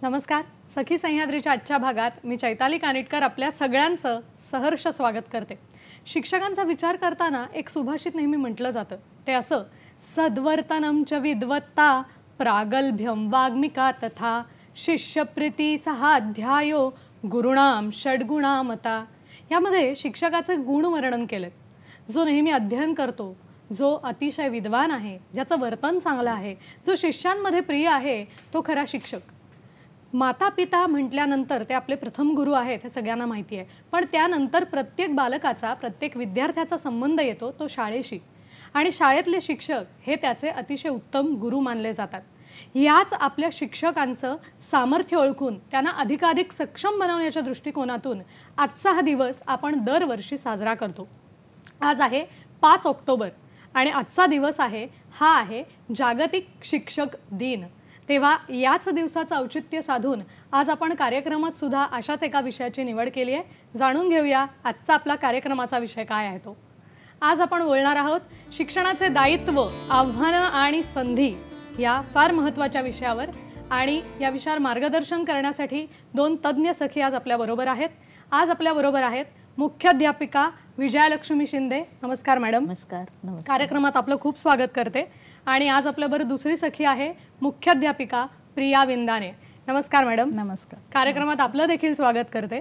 नमस्कार. सखी सह्याद्रीच्या आजच्या भागात मी चैताली कानिटकर आपल्या सगळ्यांचं सहर्ष स्वागत करते. शिक्षकांचा विचार करताना एक सुभाषित नेहमी म्हटलं जातं, ते असं: सद्वर्तनम च विद्वत्ता प्रागल्भ्यम वाग्मिका तथा शिष्यप्रीती सहाध्यायो गुरुणाम षड्गुणामता. यामध्ये शिक्षकाचे गुण वर्णन केलेत. जो नेहमी अध्ययन करतो, जो अतिशय विद्वान आहे, ज्याचं वर्तन चांगलं आहे, जो शिष्यांमध्ये प्रिय आहे, तो खरा शिक्षक. माता पिता म्हटल्यानंतर ते आपले प्रथम गुरु आहेत हे सगळ्यांना माहिती आहे. पण त्यानंतर प्रत्येक बालकाचा, प्रत्येक विद्यार्थ्याचा संबंध येतो तो शाळेशी, आणि शाळेतले शिक्षक हे त्याचे अतिशय उत्तम गुरु मानले जातात. याच आपल्या शिक्षकांचं सामर्थ्य ओळखून त्यांना अधिकाधिक सक्षम बनवण्याच्या दृष्टिकोनातून आजचा हा दिवस आपण दरवर्षी साजरा करतो. आज आहे 5 ऑक्टोबर आणि आजचा दिवस हा आहे जागतिक शिक्षक दिन. तेव्हा याच दिवसाचं औचित्य साधून आज आपण कार्यक्रमात सुद्धा अशाच एका विषयाची निवड केली आहे. जाणून घेऊया आजचा आपला कार्यक्रमाचा विषय काय आहे. तो आज आपण बोलणार आहोत शिक्षणाचे दायित्व, आव्हानं आणि संधी या फार महत्त्वाच्या विषयावर. आणि या विषयावर मार्गदर्शन करण्यासाठी 2 तज्ज्ञ सखी आज आपल्याबरोबर आहेत. आज आपल्याबरोबर आहेत मुख्याध्यापिका विजयालक्ष्मी शिंदे. नमस्कार मॅडम. नमस्कार. कार्यक्रमात आपलं खूप स्वागत करते. आणि आज आपल्याबरोबर दुसरी सखी आहे मुख्याध्यापिका प्रिया विंदाने. नमस्कार मॅडम. नमस्कार. कार्यक्रमात आपलं देखील स्वागत करते.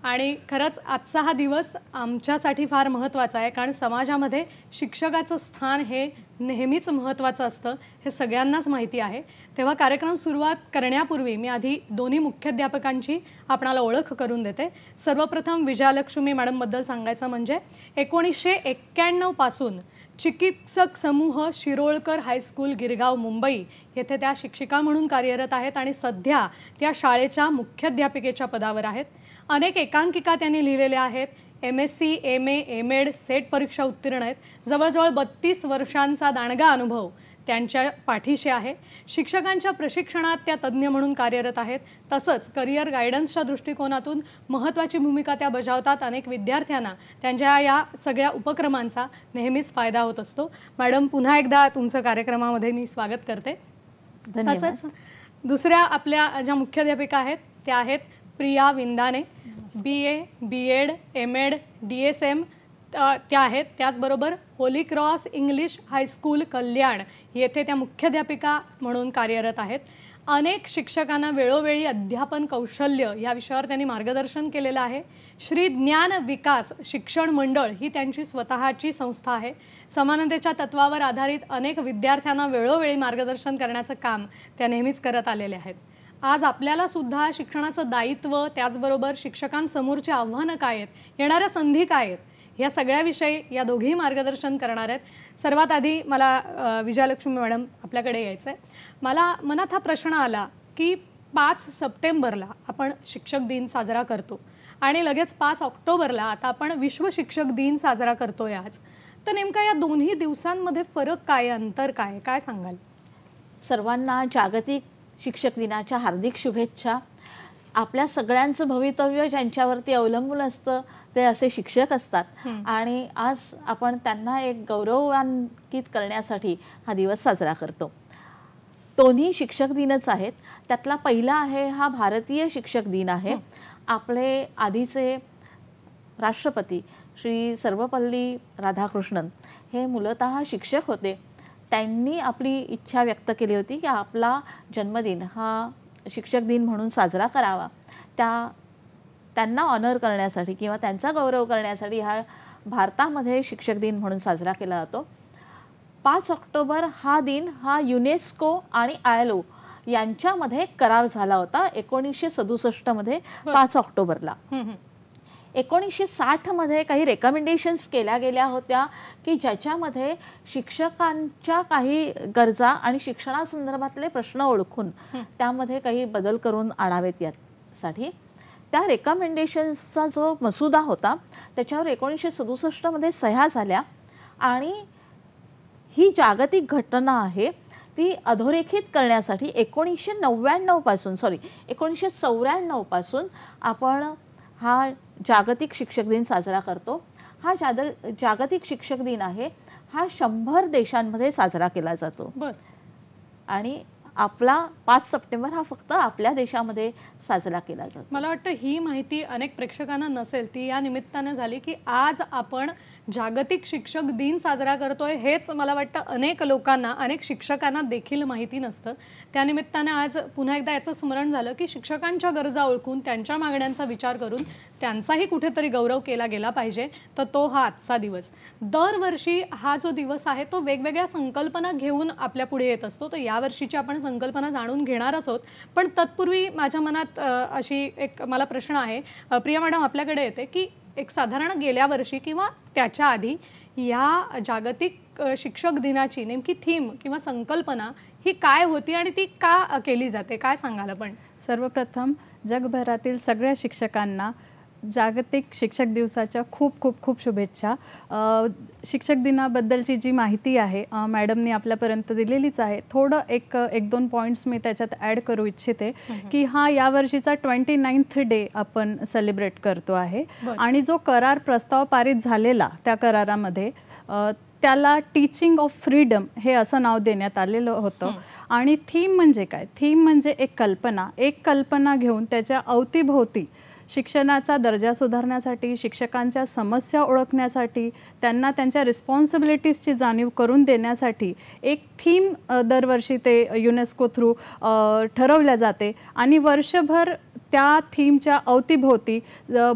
आणि खरंच आजचा हा दिवस आमच्यासाठी फार महत्त्वाचा आहे, कारण समाजामध्ये शिक्षकाचं स्थान हे नेहमीच महत्त्वाचं असतं हे सगळ्यांनाच माहिती आहे. तेव्हा कार्यक्रम सुरुवात करण्यापूर्वी मी आधी दोन्ही मुख्याध्यापकांची आपणाला ओळख करून देते. सर्वप्रथम विजयालक्ष्मी मॅडमबद्दल सांगायचं म्हणजे 1991 पासून चिकित्सक समूह शिरोळकर हायस्कूल गिरगाव मुंबई येथे त्या शिक्षिका म्हणून कार्यरत आहेत आणि सध्या त्या शाळेच्या मुख्याध्यापिकेच्या पदावर आहेत. अनेक एकांकिका त्यांनी लिहिलेल्या आहेत. MSc, MA, M.Ed, सेट परीक्षा उत्तीर्ण आहेत. जवळजवळ 32 वर्षांचा दांडगा अनुभव त्यांच्या पाठीशी आहे. शिक्षकांच्या प्रशिक्षणात त्या तज्ज्ञ म्हणून कार्यरत आहेत. तसंच करिअर गायडन्सच्या दृष्टिकोनातून महत्त्वाची भूमिका त्या बजावतात. अनेक विद्यार्थ्यांना त्यांच्या या सगळ्या उपक्रमांचा नेहमीच फायदा होत असतो. मॅडम, पुन्हा एकदा तुमचं कार्यक्रमामध्ये मी स्वागत करते. तसंच दुसऱ्या आपल्या ज्या मुख्याध्यापिका आहेत त्या आहेत Priya विंदाने. BA, B.Ed, M.Ed, DSM त्या आहेत. त्याचबरोबर होली क्रॉस इंग्लिश हायस्कूल कल्याण येथे त्या मुख्याध्यापिका म्हणून कार्यरत आहेत. अनेक शिक्षकांना वेळोवेळी अध्यापन कौशल्य या विषयावर त्यांनी मार्गदर्शन केलेलं आहे. श्री ज्ञान विकास शिक्षण मंडळ ही त्यांची स्वतःची संस्था आहे. समानतेच्या तत्वावर आधारित अनेक विद्यार्थ्यांना वेळोवेळी मार्गदर्शन करण्याचं काम त्या नेहमीच करत आलेले आहेत. आज आपल्याला सुद्धा शिक्षणाचं दायित्व, त्याचबरोबर शिक्षकांसमोरची आव्हानं काय आहेत, येणाऱ्या संधी काय आहेत, या सगळ्याविषयी या दोघेही मार्गदर्शन करणार आहेत. सर्वात आधी मला विजयालक्ष्मी मॅडम आपल्याकडे यायचं आहे. मला मनात हा प्रश्न आला की 5 सप्टेंबरला आपण शिक्षक दिन साजरा करतो आणि लगेच 5 ऑक्टोबरला आता आपण विश्व शिक्षक दिन साजरा करतोय आज. तर नेमका या दोन्ही दिवसांमध्ये फरक काय, अंतर काय, काय सांगाल? सर्वांना जागतिक शिक्षक दिनाच्या हार्दिक शुभेच्छा. आपल्या सगळ्यांचं भवितव्य ज्यांच्यावरती अवलंबून असतं ते असे शिक्षक असतात आणि आज आपण त्यांना एक गौरवान्वित करण्यासाठी हा दिवस साजरा करतो. दोन्ही शिक्षक दिनच आहेत. त्यातला पहिला आहे हा भारतीय शिक्षक दिन आहे. आपले आधीचे राष्ट्रपती श्री सर्वपल्ली राधाकृष्णन हे मूलतः शिक्षक होते. त्यांनी आपली इच्छा व्यक्त केली होती की आपला जन्मदिन हा शिक्षक दिन म्हणून साजरा करावा. त्यांना ऑनर करण्यासाठी किंवा त्यांचा गौरव करण्यासाठी हा भारतामध्ये शिक्षक दिन म्हणून साजरा केला जातो. 5 ऑक्टोबर हा दिन हा युनेस्को आणि ILO यांच्यामध्ये करार झाला होता 1967 मध्ये 5 ऑक्टोबरला. 1960 मध्ये काही रेकमेंडेशन्स केल्या गेल्या होत्या की ज्याच्यामध्ये शिक्षकांच्या काही गरजा आणि शिक्षणासंदर्भातले प्रश्न ओळखून त्यामध्ये काही बदल करून आणावेत. यासाठी त्या रेकमेंडेशन्सचा जो मसुदा होता त्याच्यावर 1967 मध्ये सह्या झाल्या आणि ही जागतिक घटना आहे ती अधोरेखित करण्यासाठी 1994 पासून आपण हा जागतिक शिक्षक दिन साजरा करतो. हा जागतिक शिक्षक दिन आहे हा 100 देशांमध्ये साजरा केला जातो. बर. आणि आपला 5 सप्टेंबर हा फक्त आपल्या देशामध्ये साजरा केला जातो. मला वाटतं ही माहिती अनेक प्रेक्षकांना नसेल, ती या निमित्ताने झाली की आज आपण जागतिक शिक्षक दिन साजरा करतोय. हेच मला वाटतं अनेक लोकांना, अनेक शिक्षकांना देखील माहिती नसतं. त्यानिमित्ताने आज पुन्हा एकदा याचं स्मरण झालं की शिक्षकांच्या गरजा ओळखून त्यांच्या मागण्यांचा विचार करून त्यांचाही कुठेतरी गौरव केला गेला पाहिजे. तर तो हा आजचा दिवस. दरवर्षी हा जो दिवस आहे तो वेगवेगळ्या संकल्पना घेऊन आपल्या पुढे येत असतो. तर यावर्षीची आपण संकल्पना जाणून घेणारच आहोत. पण तत्पूर्वी माझ्या मनात अशी एक मला प्रश्न आहे, प्रिया मॅडम आपल्याकडे येते, की एक साधारण गेल्या वर्षी किंवा त्याच्या आधी या जागतिक शिक्षक दिनाची नेमकी थीम किंवा संकल्पना ही काय होती आणि ती का केली जाते, काय सांगाल आपण? सर्वप्रथम जगभरातील सगळ्या शिक्षकांना जागतिक शिक्षक दिवसाच्या खूप खूप खूप शुभेच्छा. शिक्षक दिनाबद्दलची जी माहिती आहे मॅडमनी आपल्यापर्यंत दिलेलीच आहे. थोडं एक दोन पॉईंट्स मी त्याच्यात ॲड करू इच्छिते की हा यावर्षीचा 29th डे आपण सेलिब्रेट करतो आहे. आणि जो करार प्रस्ताव पारित झालेला त्या करारामध्ये त्याला टीचिंग ऑफ फ्रीडम हे असं नाव देण्यात आलेलं होतं. आणि थीम म्हणजे काय? थीम म्हणजे एक कल्पना घेऊन त्याच्या अवतीभोवती शिक्षणाचा दर्जा सुधारण्यासाठी, शिक्षकांच्या समस्या ओळखण्यासाठी, त्यांना त्यांच्या रिस्पॉन्सिबिलिटीजची जाणीव करून देण्यासाठी एक थीम दरवर्षी ते युनेस्को थ्रू ठरवल्या जाते. आणि वर्षभर त्या थीमच्या अवतीभोवती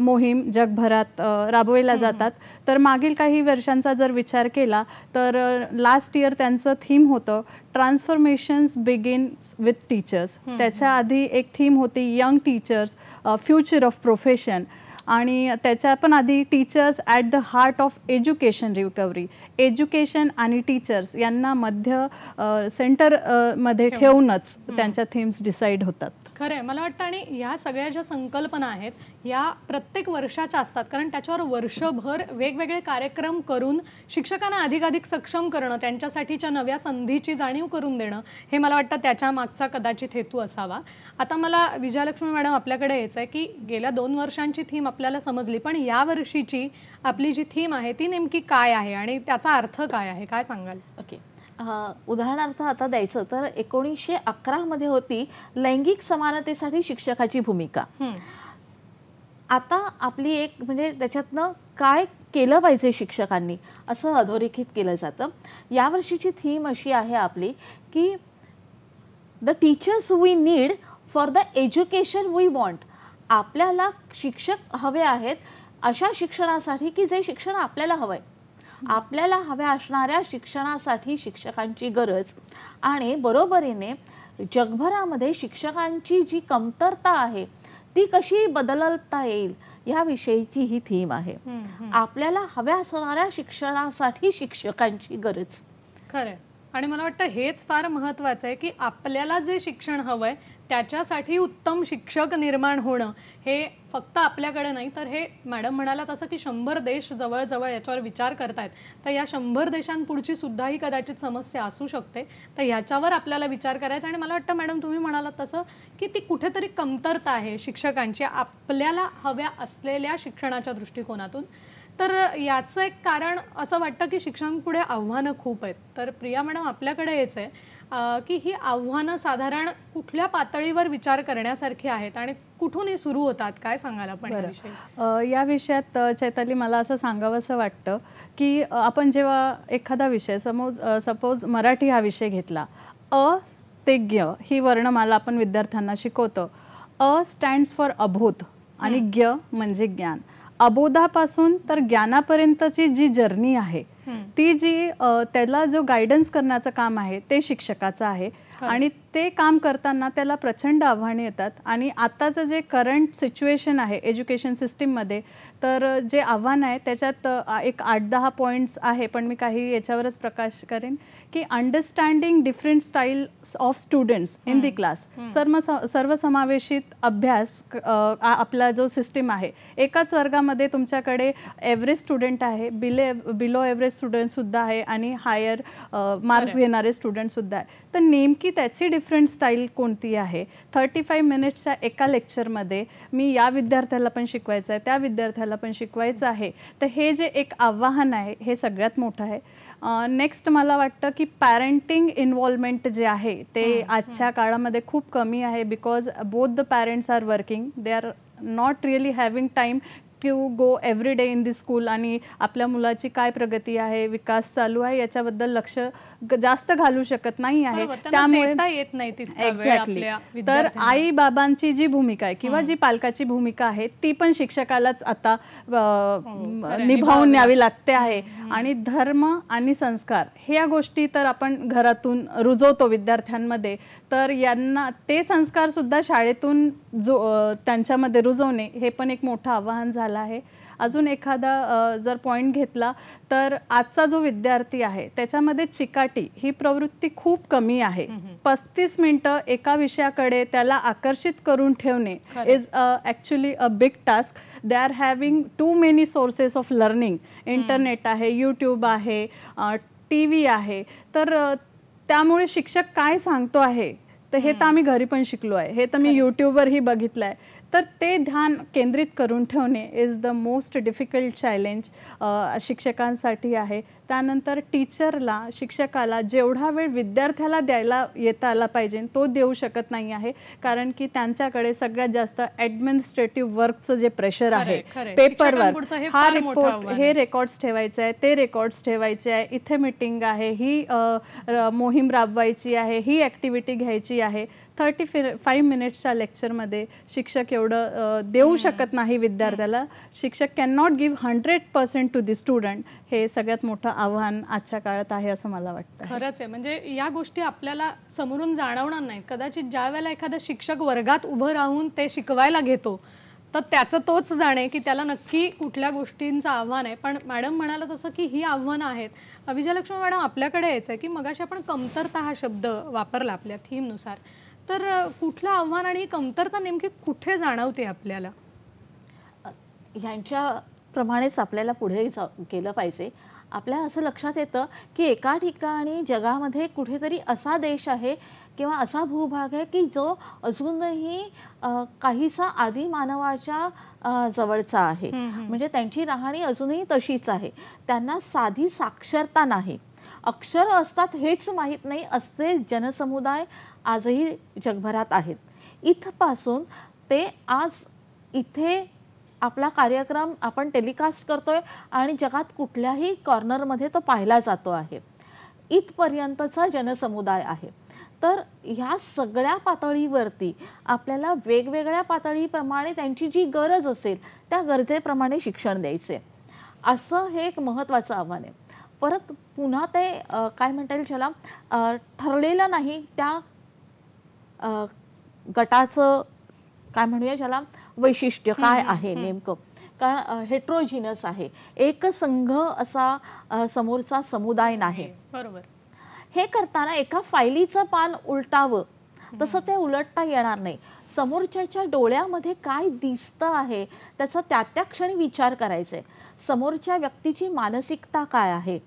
मोहीम जगभरात राबवल्या जातात. तर मागील काही वर्षांचा जर विचार केला तर लास्ट इयर त्यांचं थीम होतं ट्रान्सफॉर्मेशन्स बिगिन्स विथ टीचर्स. त्याच्या आधी एक थीम होती young teachers future of profession. आणि त्याच्या पण आधी teachers at the heart of education recovery. Education आणि टीचर्स यांना सेंटरमध्ये ठेवूनच त्यांच्या थीम्स डिसाईड होतात. खरं आहे. मला वाटतं आणि या सगळ्या ज्या संकल्पना आहेत या प्रत्येक वर्षाच्या असतात, कारण त्याच्यावर वर्षभर वेगवेगळे कार्यक्रम करून शिक्षकांना अधिकाधिक सक्षम करणं, त्यांच्यासाठीच्या नव्या संधीची जाणीव करून देणं, हे मला वाटतं त्याच्या मागचा कदाचित हेतू असावा. आता मला विजयालक्ष्मी मॅडम आपल्याकडे यायचं आहे की गेल्या 2 वर्षांची थीम आपल्याला समजली, पण या वर्षीची आपली जी थीम आहे ती नेमकी काय आहे आणि त्याचा अर्थ काय आहे, काय सांगाल? ओके, उदाहरणार्थ आता द्यायचं तर 1911 मध्ये होती लैंगिक समानतेसाठी शिक्षकाची भूमिका. आता आपली एक म्हणजे त्याच्यातनं काय केलं पाहिजे शिक्षकांनी असं अधोरेखित केलं जातं. यावर्षीची थीम अशी आहे आपली की the teachers we need for the education we want. आपल्याला शिक्षक हवे आहेत अशा शिक्षणासाठी की जे शिक्षण आपल्याला हवंय. आपल्याला हव्या असणाऱ्या शिक्षणासाठी शिक्षकांची गरज आणि बरोबरीने जगभरामध्ये शिक्षकांची जी कमतरता आहे ती कशी बदलता येईल याविषयीची ही थीम आहे. आपल्याला हव्या असणाऱ्या शिक्षणासाठी शिक्षकांची गरज. खरं. आणि मला वाटतं हेच फार महत्त्वाचं आहे की आपल्याला जे शिक्षण हवंय त्याच्यासाठी उत्तम शिक्षक निर्माण होणं हे फक्त आपल्याकडे नाही, तर हे मॅडम म्हणाला तसं की 100 देश जवळजवळ याच्यावर विचार करतायत. तर या 100 देशांपुढची सुद्धा ही कदाचित समस्या असू शकते. तर ह्याच्यावर आपल्याला विचार करायचा. आणि मला वाटतं मॅडम तुम्ही म्हणालात तसं की ती कुठेतरी कमतरता आहे शिक्षकांची आपल्याला हव्या असलेल्या शिक्षणाच्या दृष्टिकोनातून. तर याचं एक कारण असं वाटतं की शिक्षणापुढे आव्हानं खूप आहेत. तर प्रिया मॅडम आपल्याकडे यायचं आहे की ही आव्हानं साधारण कुठल्या पातळीवर विचार करण्यासारखी आहेत आणि कुठूनही सुरू होतात, काय सांगाल आपण याविषयी? या विषयात चैताली मला असं सांगावंसं वाटतं की आपण जेव्हा एखादा विषय सपोज मराठी हा विषय घेतला, अ ते ज्ञ ही वर्णमाला आपण विद्यार्थ्यांना शिकवतो. अ स्टँड्स फॉर अबोध आणि ज्ञ म्हणजे ज्ञान. अबोधापासून तर ज्ञानापर्यंतची जी जर्नी आहे ती जी त्याला जो गायडन्स करण्याचं काम आहे ते शिक्षकाचं आहे. आणि ते काम करताना त्याला प्रचंड आव्हाने येतात. आणि आत्ताचं जे करंट सिच्युएशन आहे एज्युकेशन सिस्टीममध्ये, तर जे आव्हान आहे त्याच्यात एक 8-10 पॉईंट्स आहे, पण मी काही याच्यावरच प्रकाश करेन की understanding different styles of students in the class. सर्वसमावेशित अभ्यास आपला जो सिस्टीम आहे, एकाच वर्गामध्ये तुमच्याकडे एव्हरेज स्टुडंट आहे, बिलो एव्हरेज स्टुडंटसुद्धा आहे आणि हायर मार्क्स घेणारे स्टुडंटसुद्धा आहे. तर नेमकी त्याची डिफरंट स्टाईल कोणती आहे? 35 मिनिट्सच्या एका लेक्चरमध्ये मी या विद्यार्थ्याला पण शिकवायचं आहे, त्या विद्यार्थ्याला आपल्याला पण शिकवायचं आहे. तर हे जे एक आव्हान आहे हे सगळ्यात मोठं आहे. नेक्स्ट मला वाटतं की पॅरेंटिंग इन्व्हॉल्वमेंट जे आहे ते आजच्या काळामध्ये खूप कमी आहे. Because both the parents are working, they are not really having time to go every day in the school आणि आपल्या मुलाची काय प्रगती आहे, विकास चालू आहे याच्याबद्दल लक्ष जास्त घालू शकत नाही आहे. त्यामुळे येत नाही एक्झॅक्टली. तर आई बाबांची जी भूमिका आहे किंवा जी पालकाची भूमिका आहे ती पण शिक्षकालाच आता निभावून न्यावी लागते आहे. आणि धर्म आणि संस्कार ह्या गोष्टी तर आपण घरातून रुजवतो विद्यार्थ्यांमध्ये, तर यांना ते संस्कार सुद्धा शाळेतून त्यांच्यामध्ये रुजवणे हे पण एक मोठं आव्हान झालं आहे. अजून एखादा जर पॉईंट घेतला तर आजचा जो विद्यार्थी आहे त्याच्यामध्ये चिकाटी ही प्रवृत्ती खूप कमी आहे. 35 मिनिटं एका विषयाकडे त्याला आकर्षित करून ठेवणे is actually a big task. They are having too many sources of learning. Internet आहे, यूट्यूब आहे, TV आहे. तर त्यामुळे शिक्षक काय सांगतो आहे तर हे तर आम्ही घरी पण शिकलो आहे, हे तर मी यूट्यूबवरही बघितलं आहे. तर ते ध्यान केंद्रित करून ठेवणे is the most difficult challenge शिक्षकांसाठी आहे. त्यानंतर टीचरला, शिक्षकाला जेवढा वेळ विद्यार्थ्याला द्यायला येता आला पाहिजे तो देऊ शकत नाही आहे. कारण की त्यांच्याकडे सगळ्यात जास्त ॲडमिनिस्ट्रेटिव्ह वर्कचं जे प्रेशर आहे, पेपरवर्क, हा रिपोर्ट, हे रेकॉर्ड्स ठेवायचे आहे, ते रेकॉर्ड्स ठेवायचे आहे, इथे मीटिंग आहे, ही मोहीम राबवायची आहे, ही ॲक्टिव्हिटी घ्यायची आहे. 35 मिनिट्सच्या लेक्चरमध्ये शिक्षक एवढं देऊ शकत नाही विद्यार्थ्याला. शिक्षक can not give 100% to the student. हे सगळ्यात मोठं आव्हान आजच्या काळात आहे असं मला वाटतं. खरंच आहे. म्हणजे या गोष्टी आपल्याला समोरून जाणवणार नाहीत. कदाचित ज्या वेळेला एखादा शिक्षक वर्गात उभं राहून ते शिकवायला घेतो तर त्याचं तोच जाणे की त्याला नक्की कुठल्या गोष्टींचं आव्हान आहे. पण मॅडम म्हणाला तसं की ही आव्हानं आहेत. विजयलक्ष्मी मॅडम, आपल्याकडे यायचं आहे की मगाशी आपण कमतरता हा शब्द वापरला आपल्या थीमनुसार. तर कुठलं आव्हान आणि कमतरता नेमकी कुठे जाणवते आपल्याला? ह्यांच्याप्रमाणेच आपल्याला पुढे गेलं पाहिजे. आपल्याला असं लक्षात येतं की एका ठिकाणी जगामध्ये कुठेतरी असा देश आहे किंवा असा भूभाग आहे की जो अजूनही काहीसा आदी मानवाच्या जवळचा आहे. म्हणजे त्यांची राहणी अजूनही तशीच आहे. त्यांना साधी साक्षरता नाही, अक्षर असतात हेच माहीत नाही असे जनसमुदाय आजही जगभरात आहेत. इथपासून ते आज इथे आपला कार्यक्रम आपण टेलिकास्ट करतोय आणि जगात कुठल्याही कॉर्नरमध्ये तो पाहिला जातो आहे. इथपर्यंतचा जनसमुदाय आहे. तर ह्या सगळ्या पातळीवरती आपल्याला वेगवेगळ्या पातळीप्रमाणे त्यांची जी गरज असेल त्या गरजेप्रमाणे शिक्षण द्यायचे, असं हे एक महत्त्वाचं आव्हान आहे. परत पुन्हा ते काय म्हणता येईल ज्याला ठरलेलं नाही त्या गटाचं काय म्हणूया ज्याला वैशिष्ट्य काय आहे नेमकं. कारण हेट्रोजिनस आहे, एक संघ असा समोरचा समुदाय नाही. बरोबर. हे करताना एका फाईलीचं पान उलटावं तसं ते उलटता येणार नाही. समोरच्याच्या डोळ्यामध्ये काय दिसतं आहे त्याचा त्या क्षणी विचार करायचा आहे. समोरच्या व्यक्तीची मानसिकता काय आहे,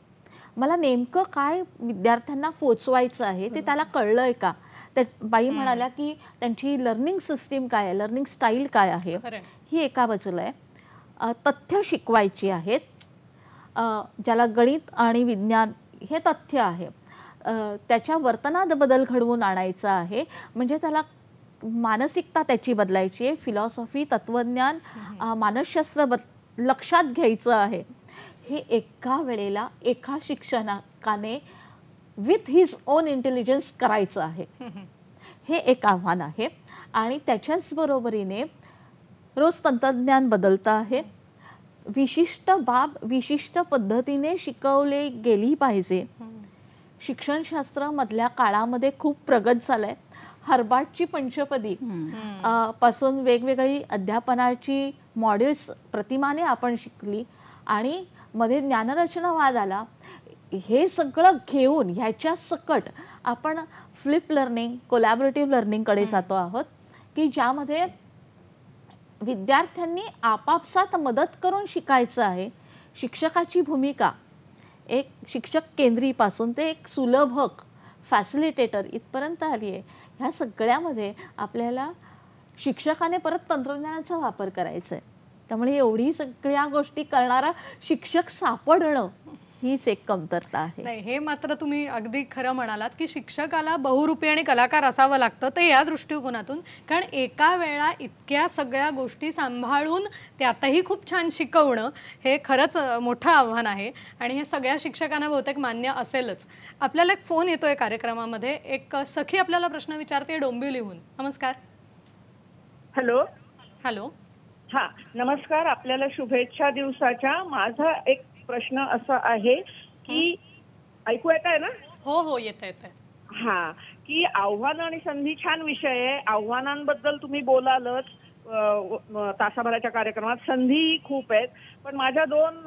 मला नेमकं काय विद्यार्थ्यांना पोचवायचं आहे ते त्याला कळलंय का. त्या बाई म्हणाल्या की त्यांची लर्निंग सिस्टीम काय आहे, लर्निंग स्टाईल काय आहे, ही एका बाजूला आहे. तथ्य शिकवायची आहेत, ज्याला गणित आणि विज्ञान हे तथ्य आहे, त्याच्या वर्तनात बदल घडवून आणायचा आहे. म्हणजे त्याला मानसिकता त्याची बदलायची आहे, फिलॉसॉफी, तत्वज्ञान, मानसशास्त्र लक्षात घ्यायचं आहे. हे एका वेळेला एका शिक्षकाने विथ हिज ओन इंटेलिजन्स करायचं आहे. हे एक आव्हान आहे. आणि त्याच्याच बरोबरीने रोज तंत्रज्ञान बदलतं आहे. विशिष्ट बाब विशिष्ट पद्धतीने शिकवले गेली पाहिजे. शिक्षणशास्त्र मधल्या काळामध्ये खूप प्रगत झालंय. हार्वर्डची पंचपदी पासून वेगवेगळी अध्यापनाची मॉडेल्स प्रतिमाने आपण शिकली आणि मध्ये ज्ञानरचनावाद आला. हे सगळं घेऊन ह्याच्या सकट आपण फ्लिप लर्निंग, कोलॅबोरेटिव्ह लर्निंगकडे जातो आहोत की ज्यामध्ये विद्यार्थ्यांनी आपापसात मदत करून शिकायचं आहे. शिक्षकाची भूमिका एक शिक्षक केंद्रीपासून ते एक सुलभक फॅसिलिटेटर इथपर्यंत आली आहे. ह्या सगळ्यामध्ये आपल्याला शिक्षकाने परत तंत्रज्ञानाचा वापर करायचा आहे. त्यामुळे एवढी सगळ्या गोष्टी करणारा शिक्षक सापडणं हीच एक कमतरता आहे. नाही, हे मात्र तुम्ही अगदी खरं म्हणालात की शिक्षकाला बहुरूपी आणि कलाकार असावं लागतं ते या दृष्टिकोनातून, कारण एका वेळा इतक्या सगळ्या गोष्टी सांभाळून त्यातही खूप छान शिकवणं हे खरंच मोठं आव्हान आहे आणि हे सगळ्या शिक्षकांना बहुतेक मान्य असेलच. आपल्याला एक फोन येतोय कार्यक्रमामध्ये. एक सखी आपल्याला प्रश्न विचारते डोंबिवलीहून. नमस्कार. हॅलो. हॅलो. हा नमस्कार. आपल्याला शुभेच्छा दिवसाच्या. माझा एक प्रश्न असा आहे की ऐकू येत आहे ना? हो हो, येत आहे. हा, की आव्हान आणि संधी छान विषय आहे. आव्हानांबद्दल तुम्ही बोलालच तासाभराच्या कार्यक्रमात, संधी खूप आहेत. पण माझ्या 2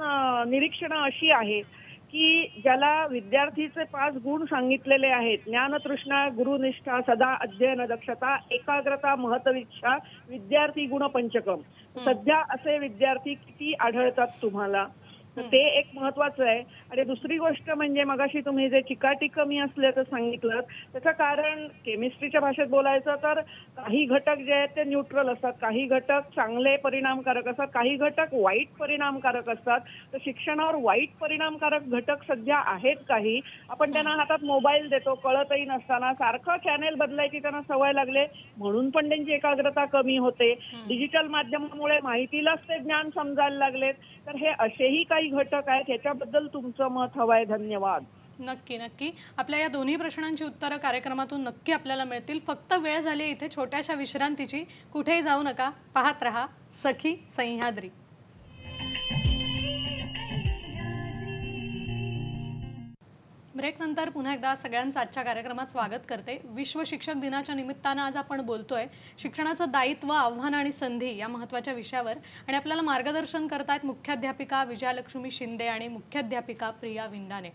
निरीक्षणं अशी आहेत की ज्याला विद्यार्थीचे 5 गुण सांगितलेले आहेत, ज्ञानतृष्णा, गुरुनिष्ठा, सदा अध्ययन दक्षता, एकाग्रता, महत्त्वाइच्छा, विद्यार्थी गुण पंचकम, सध्या असे विद्यार्थी किती आढळतात तुम्हाला? ते एक महत्वाचं आहे. आणि दुसरी गोष्ट म्हणजे मगाशी तुम्ही जे चिकाटी कमी असल्याचं सांगितलं त्याचं कारण केमिस्ट्रीच्या भाषेत बोलायचं तर काही घटक जे आहेत ते न्यूट्रल असतात, काही घटक चांगले परिणामकारक असतात, काही घटक वाईट परिणामकारक असतात. तर शिक्षणावर वाईट परिणामकारक घटक सध्या आहेत काही. आपण त्यांना हातात मोबाईल देतो कळतही नसताना, सारखं चॅनेल बदलायची त्यांना सवय लागले म्हणून पण त्यांची एकाग्रता कमी होते. डिजिटल माध्यमामुळे माहितीलाच ते ज्ञान समजायला लागलेत. तर हे असेही काही घटक आहेत, याच्याबद्दल तुमचं मत हवंय. धन्यवाद. नक्की नक्की. आपल्या या दोन्ही प्रश्नांची उत्तरं कार्यक्रमातून नक्की आपल्याला मिळतील. फक्त वेळ झाली इथे छोट्याशा विश्रांतीची. कुठेही जाऊ नका, पाहत रहा सखी सह्याद्री. ब्रेक नंतर पुन्हा एकदा सगळ्यांचं आजच्या कार्यक्रमात स्वागत करते. विश्व शिक्षक दिनाच्या निमित्तानं आज आपण बोलतोय शिक्षणाचं दायित्व, आव्हान आणि संधी या महत्त्वाच्या विषयावर. आणि आपल्याला मार्गदर्शन करतायत मुख्याध्यापिका विजयालक्ष्मी शिंदे आणि मुख्याध्यापिका प्रिया विंदाने.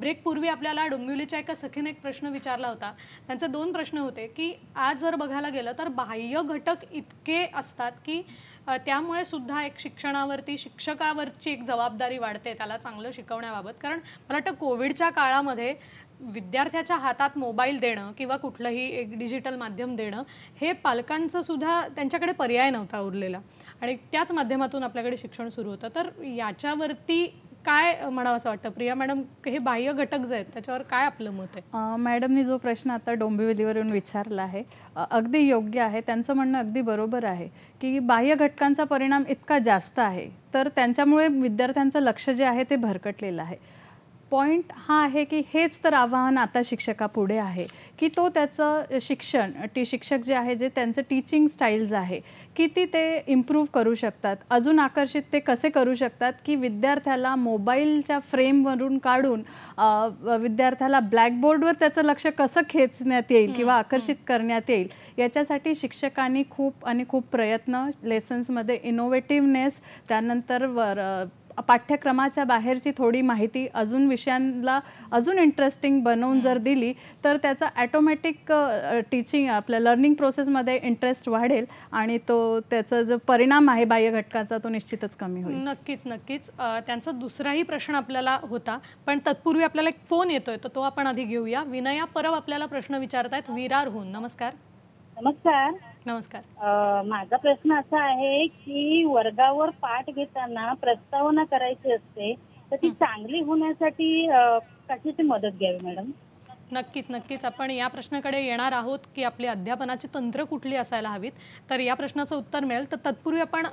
ब्रेक पूर्वी आपल्याला डोंबिवलीच्या एका सखीने एक प्रश्न विचारला होता. त्यांचे 2 प्रश्न होते की आज जर बघायला गेलं तर बाह्य घटक इतके असतात की त्यामुळे सुद्धा एक शिक्षणावरती, शिक्षकावरची एक जबाबदारी वाढते त्याला चांगलं शिकवण्याबाबत. कारण मला वाटतं कोविडच्या काळामध्ये विद्यार्थ्याच्या हातात मोबाईल देणं किंवा कुठलंही एक डिजिटल माध्यम देणं हे पालकांचं सुद्धा त्यांच्याकडे पर्याय नव्हता उरलेला आणि त्याच माध्यमातून आपल्याकडे शिक्षण सुरू होतं. तर याच्यावरती काय म्हणावं असं वाटतं प्रिया मॅडम, हे बाह्य घटक जे आहेत त्याच्यावर काय आपलं मत आहे? मॅडमनी जो प्रश्न आता डोंबिवलीवरून विचारला आहे अगदी योग्य आहे. त्यांचं म्हणणं अगदी बरोबर आहे की बाह्य घटकांचा परिणाम इतका जास्त आहे तर त्यांच्यामुळे विद्यार्थ्यांचं लक्ष जे आहे ते भरकटलेलं आहे. पॉईंट हा आहे की हेच तर आव्हान आता शिक्षकापुढे आहे की तो त्याचं शिक्षण शिक्षक जे आहे जे त्यांचं टीचिंग स्टाईल्स आहे किती ते इम्प्रूव्ह करू शकतात, अजून आकर्षित ते कसे करू शकतात की विद्यार्थ्याला मोबाईलच्या फ्रेमवरून काढून विद्यार्थ्याला ब्लॅकबोर्डवर त्याचं लक्ष कसं खेचण्यात येईल किंवा आकर्षित करण्यात येईल याच्यासाठी शिक्षकांनी खूप प्रयत्न, लेसन्समध्ये इनोव्हेटिव्हनेस, त्यानंतर पाठ्यक्रमाच्या बाहेरची थोडी माहिती अजून विषयांना अजून इंटरेस्टिंग बनवून जर दिली तर त्याचा ॲटोमॅटिक टीचिंग आपल्या लर्निंग प्रोसेसमध्ये इंटरेस्ट वाढेल आणि तो त्याचा जो परिणाम आहे बाह्य घटकाचा तो निश्चितच कमी होईल. नक्कीच. त्यांचा दुसराही प्रश्न आपल्याला होता पण तत्पूर्वी आपल्याला एक फोन येतोय तर तो आपण आधी घेऊया. विनया परब आपल्याला प्रश्न विचारतायत विरारहून. नमस्कार. नमस्कार. माझा प्रश्न असा आहे की वर्गावर पाठ घेताना प्रस्तावना करायची असते तर ती चांगली होण्यासाठी कशाची मदत घ्यावी मॅडम? नक्कीच आपण या प्रश्नाकडे येणार आहोत की आपली अध्यापनाची तंत्र कुठली असायला हवीत. तर या प्रश्नाचं उत्तर मिळेल. तर तत्पूर्वी आपण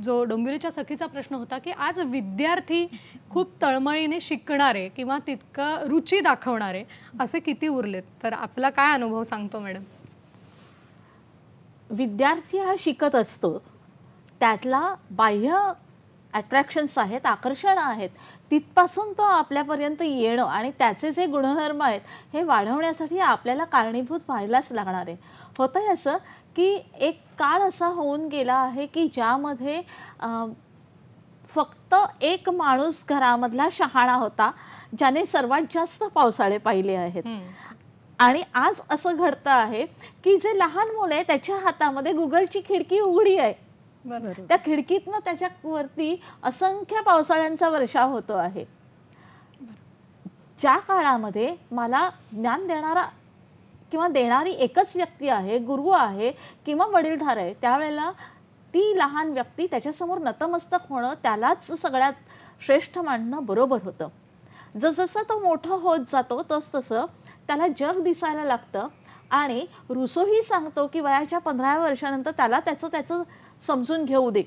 जो डोंबिवलीच्या सखीचा प्रश्न होता की आज विद्यार्थी खूप तळमळीने शिकणारे किंवा तितकं रुची दाखवणारे असे किती उरलेत, तर आपला काय अनुभव सांगतो मॅडम? विद्यार्थी हा शिकत असतो, त्यातला बाह्य अट्रॅक्शन्स आहेत, आकर्षण आहेत, तिथपासून तो आपल्यापर्यंत येणं आणि त्याचे जे गुणधर्म आहेत हे वाढवण्यासाठी आपल्याला कारणीभूत व्हायलाच लागणार आहे. होतंय असं की एक काळ असा होऊन गेला आहे की ज्यामध्ये फक्त एक माणूस घरामधला शहाणा होता ज्याने सर्वात जास्त पावसाळे पाहिले आहेत. आणि आज असं घडतं आहे की जे लहान मुले त्याच्या हातामध्ये गुगलची खिडकी उघडी आहे, त्या खिडकीतनं त्याच्यावरती असंख्य पावसाळ्यांचा वर्षाव होतो आहे. ज्या काळामध्ये मला ज्ञान देणारा किंवा देणारी एकच व्यक्ती आहे, गुरु आहे किंवा वडीलधार आहे, त्यावेळेला अति लहान व्यक्ती त्याच्यासमोर नतमस्तक होणं, त्यालाच सगळ्यात श्रेष्ठ मानणं बरोबर होतं. जसजसं तो मोठं होत जातो तसतसं त्याला जग दिसायला लागतं. आणि रुसोही सांगतो की वयाच्या 15व्या वर्षानंतर त्याला त्याचं समजून घेऊ दे.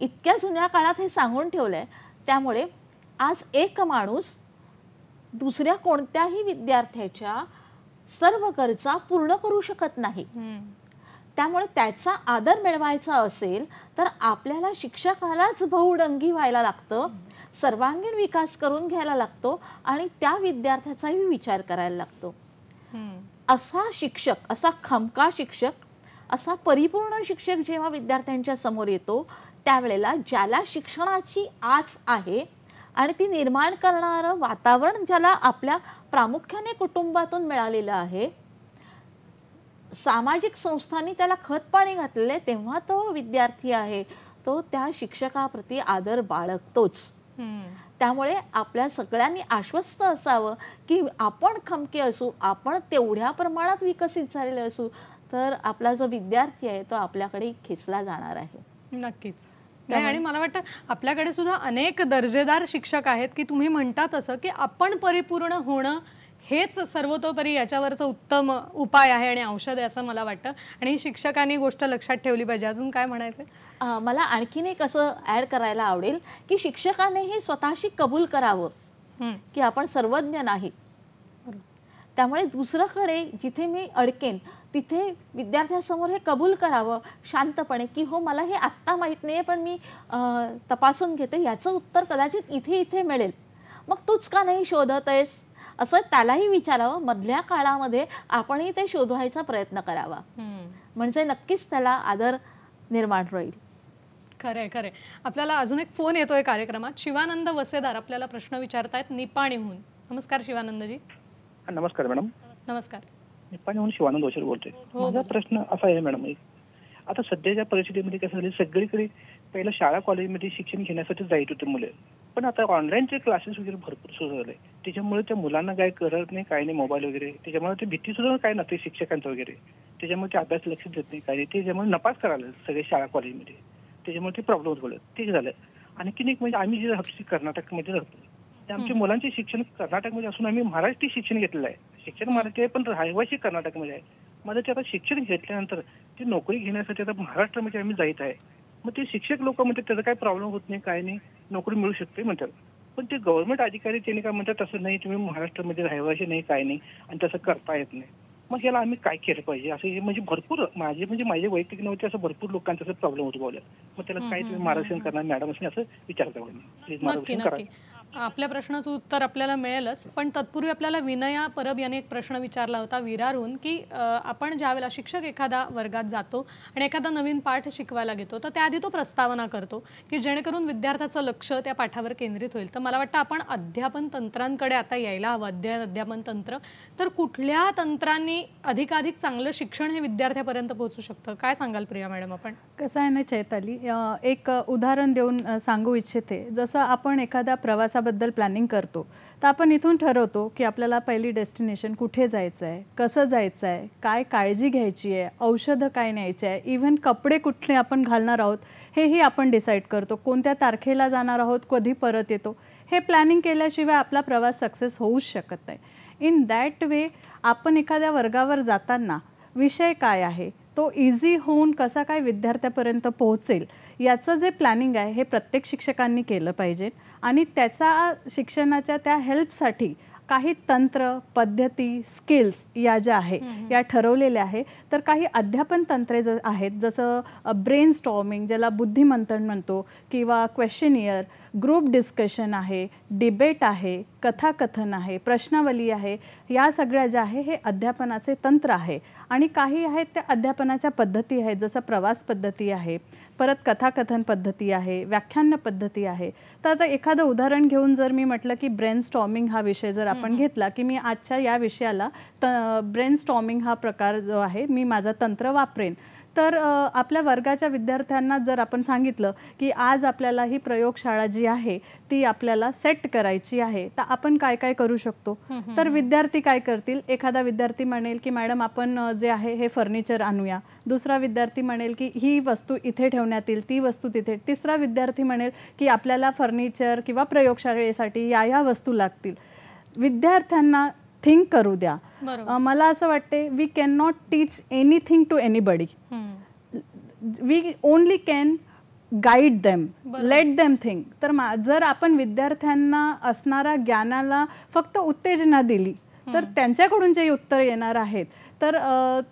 इतक्या जुन्या काळात हे सांगून ठेवलंय. त्यामुळे आज एक माणूस दुसऱ्या कोणत्याही विद्यार्थ्याच्या सर्व गरजा पूर्ण करू शकत नाही. त्यामुळे त्याचा आदर मिळवायचा असेल तर आपल्याला शिक्षकालाच बहुडंगी व्हायला लागतं, सर्वांगीण विकास करून घ्यायला लागतो आणि त्या विद्यार्थ्याचाही विचार करायला लागतो. असा शिक्षक, असा खमका शिक्षक, असा परिपूर्ण शिक्षक जेव्हा विद्यार्थ्यांच्या समोर येतो त्यावेळेला ज्याला शिक्षणाची आच आहे आणि ती निर्माण करणारं वातावरण ज्याला आपल्या प्रामुख्याने कुटुंबातून मिळालेलं आहे, सामाजिक संस्थांनी त्याला खत पाणी घातलेले, तेव्हा तो विद्यार्थी आहे तो त्या शिक्षकाप्रती आदर बाळगतोच. त्यामुळे आपल्या सगळ्यांनी आश्वस्त असावं की आपण खमके असू, आपण तेवढ्या प्रमाणात विकसित झालेले असू तर आपला जो विद्यार्थी आहे तो आपल्याकडे खेचला जाणार आहे. नक्कीच. आणि मला वाटतं आपल्याकडे सुद्धा अनेक दर्जेदार शिक्षक आहेत की तुम्ही म्हणतात असं की आपण परिपूर्ण होणं हेच सर्वतोपरी याच्यावरचं उत्तम उपाय आहे आणि औषध आहे असं मला वाटतं. आणि शिक्षकांनी गोष्ट लक्षात ठेवली पाहिजे. अजून काय म्हणायचं? मला आणखीन एक असं ॲड करायला आवडेल की शिक्षकानेही स्वतःशी कबूल करावं की आपण सर्वज्ञ नाही. त्यामुळे दुसऱ्याकडे जिथे मी अडकेन तिथे विद्यार्थ्यासमोर हे कबूल करावं शांतपणे की हो मला हे आत्ता माहीत नाही पण मी तपासून घेते, याचं उत्तर कदाचित इथे इथे मिळेल, मग तूच का नाही शोधत आहेस असं त्यालाही विचारावं. मधल्या काळामध्ये आपणही ते शोधवायचा प्रयत्न करावा, म्हणजे नक्कीच त्याला आदर निर्माण होईल. खरंय खरंय. आपल्याला अजून एक फोन येतोय कार्यक्रमात. शिवानंद वसेदार आपल्याला प्रश्न विचारतायत निपाणीहून. नमस्कार शिवानंदजी. नमस्कार मॅडम. नमस्कार. निपाणीहून शिवानंद वसेदार बोलतोय. माझा प्रश्न असा आहे मॅडम, आता सध्याच्या परिस्थितीमध्ये कसं झालं, सगळीकडे पहिलं शाळा कॉलेजमध्ये शिक्षण घेण्यासाठी जायत होते मुलं, पण आता ऑनलाईनचे क्लासेस वगैरे भरपूर सुरू झाले. त्याच्यामुळे त्या मुलांना काय करत नाही, काय नाही, मोबाईल वगैरे, त्याच्यामुळे ते भीती सुद्धा काय नसते शिक्षकांचं वगैरे, त्याच्यामुळे ते अभ्यास लक्ष देत नाही, काय नाही, त्याच्यामुळे नपास करायला सगळे शाळा कॉलेजमध्ये, त्याच्यामुळे ते प्रॉब्लेम होत बोलत. ते झालं. आणखीन एक म्हणजे आम्ही जे राहतो कर्नाटकमध्ये राहतो, ते आमच्या मुलांचे शिक्षण कर्नाटकमध्ये असून आम्ही मराठी शिक्षण घेतलेलं आहे. शिक्षण मराठी आहे पण रहिवासी कर्नाटकमध्ये आहे. माझं ते आता शिक्षण घेतल्यानंतर ते नोकरी घेण्यासाठी आता महाराष्ट्रामध्ये आम्ही जायत आहे. मग ते शिक्षक लोक म्हणतात त्याचा काही प्रॉब्लेम होत नाही, काय नाही, नोकरी मिळू शकते म्हणतात. पण ते गव्हर्नमेंट अधिकारी त्यांनी काय म्हणतात तसं नाही, तुम्ही महाराष्ट्रामध्ये रहिवासी नाही, काय नाही, आणि तसं करता येत नाही. मग याला आम्ही काय केलं पाहिजे असं हे म्हणजे भरपूर माझे वैयक्तिक नव्हते, असं भरपूर लोकांचा प्रॉब्लेम होतो बोलला. मग त्याला काय तुम्ही मार्गदर्शन करणार मॅडम असं विचारता प्लीज मार्गदर्शन करा. आपल्या प्रश्नाचं उत्तर आपल्याला मिळेलच, पण तत्पूर्वी आपल्याला विनया परब याने एक प्रश्न विचारला होता विरारून की आपण ज्यावेळेला शिक्षक एखादा वर्गात जातो आणि एखादा नवीन पाठ शिकवायला घेतो तर त्याआधी तो प्रस्तावना करतो की जेणेकरून विद्यार्थ्याचं लक्ष त्या पाठावर केंद्रित होईल. तर मला वाटतं आपण अध्यापन तंत्रांकडे आता यायला हवं. अध्यापन तंत्र तर कुठल्या तंत्रांनी अधिकाधिक चांगलं शिक्षण हे विद्यार्थ्यापर्यंत पोहोचू शकतं, काय सांगाल प्रिया मॅडम आपण? कसं आहे ना चैताली, एक उदाहरण देऊन सांगू इच्छिते. जसं आपण एखाद्या प्रवासाबद्दल प्लॅनिंग करतो तर आपण इथून ठरवतो की आपल्याला पहिली डेस्टिनेशन कुठे जायचं आहे, कसं जायचं आहे, काय काळजी घ्यायची आहे, औषधं काय न्यायची आहे, इव्हन कपडे कुठले आपण घालणार आहोत हेही आपण डिसाईड करतो, कोणत्या तारखेला जाणार आहोत, कधी परत येतो. हे प्लॅनिंग केल्याशिवाय आपला प्रवास सक्सेस होऊच शकत नाही. इन दॅट वे आपण एखाद्या वर्गावर जाताना विषय काय आहे तो इझी होऊन कसा काय विद्यार्थ्यापर्यंत पोहोचेल याचं जे प्लॅनिंग आहे हे प्रत्येक शिक्षकांनी केलं पाहिजे. आणि त्याचा शिक्षणाच्या त्या हेल्पसाठी काही तंत्र, पद्धती, स्किल्स या ज्या आहे या ठरवलेल्या आहे. तर काही अध्यापन तंत्रे आहेत जसं ब्रेन स्टॉर्मिंग ज्याला बुद्धिमंथन म्हणतो, किंवा क्वेश्चनियर, ग्रुप डिस्कशन आहे, डिबेट आहे, कथाकथन आहे, प्रश्नावली आहे. या सगळ्या ज्या आहे हे अध्यापनाचे तंत्र आहे. आणि काही आहेत त्या अध्यापनाच्या पद्धती आहेत जसं प्रवास पद्धती आहे, परत कथाकथन पद्धती आहे, व्याख्यान पद्धती आहे. तर आता एखादं उदाहरण घेऊन जर मी म्हटलं की ब्रेन स्टॉर्मिंग हा विषय जर आपण घेतला की मी आजच्या या विषयाला ब्रेन स्टॉर्मिंग हा प्रकार जो आहे मी माझं तंत्र वापरेन, तर आपल्या वर्गाच्या विद्यार्थ्यांना जर आपण सांगितलं की आज आपल्याला ही प्रयोगशाळा जी आहे ती आपल्याला सेट करायची आहे, तर आपण काय काय करू शकतो, तर विद्यार्थी काय करतील. एखादा विद्यार्थी म्हणेल की मॅडम आपण जे आहे हे फर्निचर आणूया, दुसरा विद्यार्थी म्हणेल की ही वस्तू इथे ठेवण्यात येईल, ती वस्तू तिथे, तिसरा विद्यार्थी म्हणेल की आपल्याला फर्निचर किंवा प्रयोगशाळेसाठी या वस्तू लागतील. विद्यार्थ्यांना थिंक करू द्या. मला असं वाटते we can not teach anything to anybody, we only can guide them, let them think. तर जर आपण विद्यार्थ्यांना असणाऱ्या ज्ञानाला फक्त उत्तेजना दिली तर त्यांच्याकडून जे उत्तर येणार आहेत तर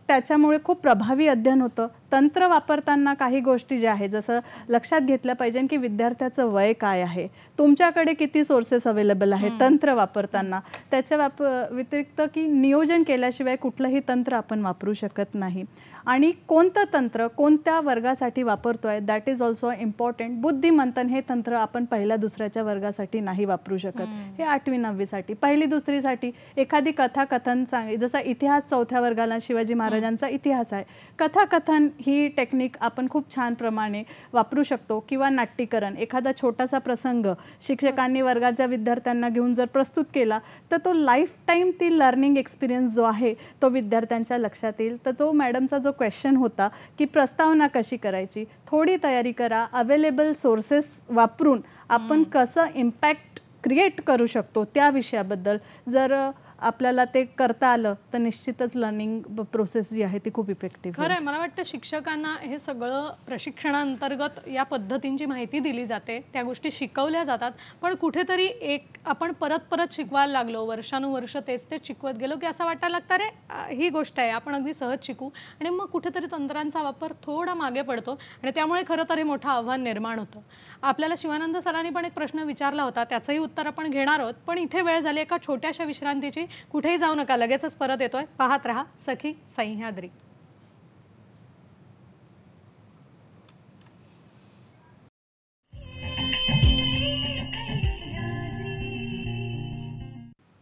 त्याच्यामुळे खूप प्रभावी अध्ययन होतं. तंत्र वापरताना काही गोष्टी ज्या आहेत जसं लक्षात घेतलं पाहिजे की विद्यार्थ्याचं वय काय आहे, तुमच्याकडे किती सोर्सेस अवेलेबल आहेत तंत्र वापरताना. त्याच्या व्यतिरिक्त की नियोजन केल्याशिवाय कुठलंही तंत्र आपण वापरू शकत नाही. आणि कोणतं तंत्र कोणत्या वर्गासाठी वापरतोय दॅट इज ऑल्सो इम्पॉर्टंट. बुद्धिमंथन हे तंत्र आपण पहिल्या दुसऱ्याच्या वर्गासाठी नाही वापरू शकत, हे 8वी 9वीसाठी. पहिली दुसरीसाठी एखादी कथाकथन जसा इतिहास 4थ्या वर्गाला शिवाजी महाराजांचा इतिहास आहे, कथाकथन ही टेक्निक आपण खूप छान प्रमाणे वापरू शकतो. किंवा नाट्यकरण, एखादा छोटासा प्रसंग शिक्षकांनी वर्गाच्या विद्यार्थ्यांना घेऊन जर प्रस्तुत केला तर तो लाईफ टाईम ती लर्निंग एक्सपिरियन्स जो आहे तो विद्यार्थ्यांच्या लक्षात येईल. तर तो मॅडमचा जो क्वेश्चन होता की प्रस्तावना कशी करायची, थोडी तयारी करा, अवेलेबल सोर्सेस वापरून आपण कसं इम्पॅक्ट क्रिएट करू शकतो त्या विषयाबद्दल जर आपल्याला ते करता आलं तर निश्चितच लर्निंग प्रोसेस जी आहे ती खूप इफेक्टिव्ह. खरं आहे, मला वाटतं शिक्षकांना हे सगळं प्रशिक्षणांतर्गत या पद्धतींची माहिती दिली जाते, त्या गोष्टी शिकवल्या जातात. पण कुठेतरी आपण परत शिकवायला लागलो, वर्षानुवर्ष तेच शिकवत गेलो की असं वाटायला लागतं रे ही गोष्ट आहे आपण अगदी सहज शिकू, आणि मग कुठेतरी तंत्रांचा वापर थोडा मागे पडतो आणि त्यामुळे खरं तर हे मोठं आव्हान निर्माण होतं. आपल्याला शिवानंद सरांनी पण एक प्रश्न विचारला होता, त्याचंही उत्तर आपण घेणार आहोत. पण इथे वेळ झाली एका छोट्याशा विश्रांतीची. कुठेही जाऊ नका, लगेचच परत येतोय. पाहत रहा सखी सह्याद्री.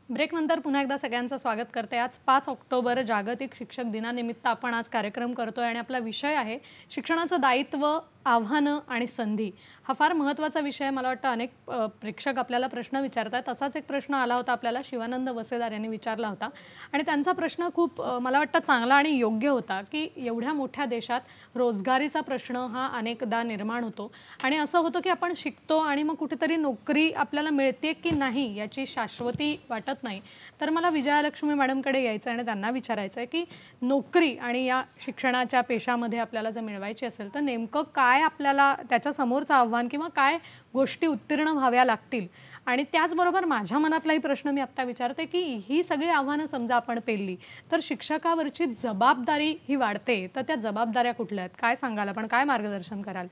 ब्रेक नंतर पुन्हा एकदा सगळ्यांचं स्वागत करते. आज 5 ऑक्टोबर जागतिक शिक्षक दिनानिमित्त आपण आज कार्यक्रम करतोय आणि आपला विषय आहे शिक्षणाचं दायित्व, आव्हानं आणि संधी. हा फार महत्त्वाचा विषय. मला वाटतं अनेक प्रेक्षक आपल्याला प्रश्न विचारतात. असाच एक प्रश्न आला होता आपल्याला, शिवानंद वसेदार यांनी विचारला होता आणि त्यांचा प्रश्न खूप मला वाटतं चांगला आणि योग्य होता की एवढ्या मोठ्या देशात रोजगारीचा प्रश्न हा अनेकदा निर्माण होतो आणि असं होतं की आपण शिकतो आणि मग कुठेतरी नोकरी आपल्याला मिळते की नाही याची शाश्वती वाटत नाही. तर मला विजयालक्ष्मी मॅडमकडे यायचं आणि त्यांना विचारायचं आहे की नोकरी आणि या शिक्षणाच्या पेशामध्ये आपल्याला जर मिळवायची असेल तर नेमकं काय आपल्याला त्याच्या समोरचं आव्हान किंवा काय गोष्टी उत्तीर्ण व्हाव्या लागतील. आणि त्याचबरोबर माझ्या मनातलाही प्रश्न मी आत्ता विचारते की ही सगळी आव्हानं समजा आपण पेलली तर शिक्षकावरची जबाबदारी ही वाढते, तर त्या जबाबदाऱ्या कुठल्या आहेत, काय सांगाल आपण, काय मार्गदर्शन कराल?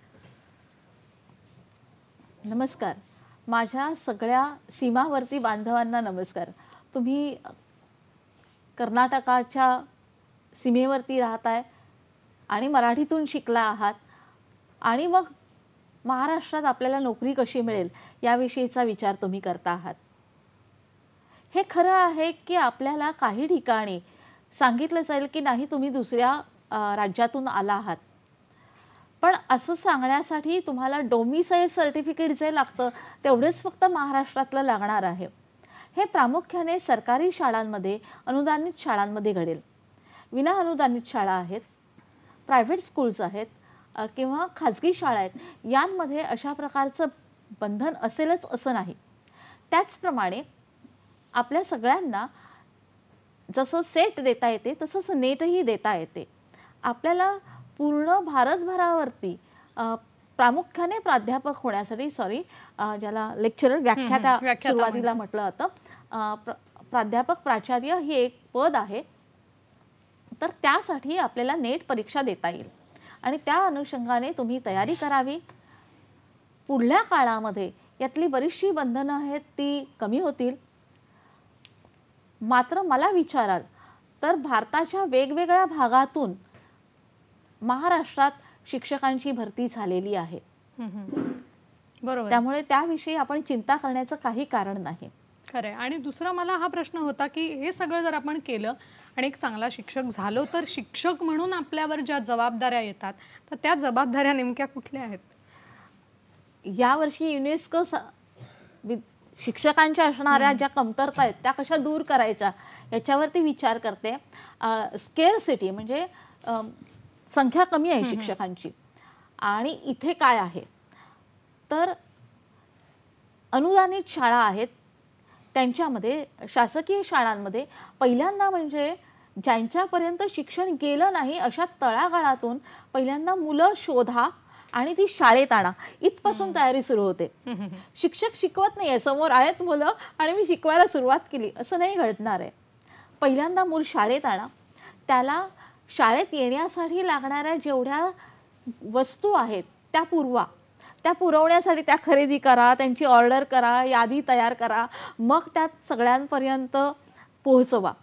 नमस्कार. माझ्या सगळ्या सीमावर्ती बांधवांना नमस्कार. तुम्ही कर्नाटकाच्या सीमेवरती राहताय आणि मराठीतून शिकला आहात आणि मग महाराष्ट्रात आपल्याला नोकरी कशी मिळेल याविषयीचा विचार तुम्ही करता आहात. हे खरं आहे की आपल्याला काही ठिकाणी सांगितलं जाईल की नाही तुम्ही दुसऱ्या राज्यातून आला आहात, पण असं सांगण्यासाठी तुम्हाला डोमिसाईल सर्टिफिकेट जे लागतं तेवढेच फक्त महाराष्ट्रातलं लागणार आहे. हे प्रामुख्याने सरकारी शाळांमध्ये, अनुदानित शाळांमध्ये घडेल. विना अनुदानित शाळा आहेत, प्रायव्हेट स्कूल्स आहेत किंवा खाजगी शाळा आहेत, यांमध्ये अशा प्रकारचं बंधन असेलच असं नाही. त्याचप्रमाणे आपल्या सगळ्यांना जसं सेट देता येते तसंच नेटही देता येते. आपल्याला पूर्ण भारतभरावरती प्रामुख्याने प्राध्यापक होण्यासाठी, ज्याला लेक्चरर, व्याख्याता सुरुवातीला म्हटलं होतं, प्राध्यापक प्राचार्य ही एक पद आहे. तर त्यासाठी आपल्याला नेट परीक्षा देता येईल आणि त्या अनुषंगाने तुम्ही तयारी करावी. पुढल्या काळामध्ये यातली बरीचशी बंधनं आहेत ती कमी होतील. मात्र मला विचाराल तर भारताच्या वेगवेगळ्या भागातून महाराष्ट्रात शिक्षकांची भरती झालेली आहे. बरोबर. त्यामुळे त्याविषयी आपण चिंता करण्याचं काही कारण नाही. खरं आहे. आणि दुसरा मला हा प्रश्न होता की हे सगळं जर आपण केलं आणि एक चांगला शिक्षक झालो तर शिक्षक म्हणून आपल्यावर ज्या जबाबदाऱ्या येतात तर त्या जबाबदाऱ्या नेमक्या कुठल्या आहेत? यावर्षी युनेस्को शिक्षकांच्या असणाऱ्या ज्या कमतरता आहेत त्या कशा दूर करायच्या याच्यावरती विचार करते. स्केअरसिटी म्हणजे संख्या कमी आहे शिक्षकांची, आणि इथे काय आहे तर अनुदानित शाळा आहेत त्यांच्यामध्ये, शासकीय शाळांमध्ये पहिल्यांदा म्हणजे ज्यांच्यापर्यंत शिक्षण गेलं नाही अशा तळागाळातून पहिल्यांदा मुलं शोधा आणि ती शाळेत आणा, इथपासून तयारी सुरू होते. शिक्षक शिकवत नाहीये, समोर आहेत मुलं आणि मी शिकवायला सुरुवात केली असं नाही घडणार आहे. पहिल्यांदा मूल शाळेत आणा, त्याला शाळेत येण्यासाठी लागणाऱ्या जेवढ्या वस्तू आहेत त्या पुरवा, त्या पुरवण्यासाठी त्या खरेदी करा, त्यांची ऑर्डर करा, यादी तयार करा, मग त्यात सगळ्यांपर्यंत पोहोचवा.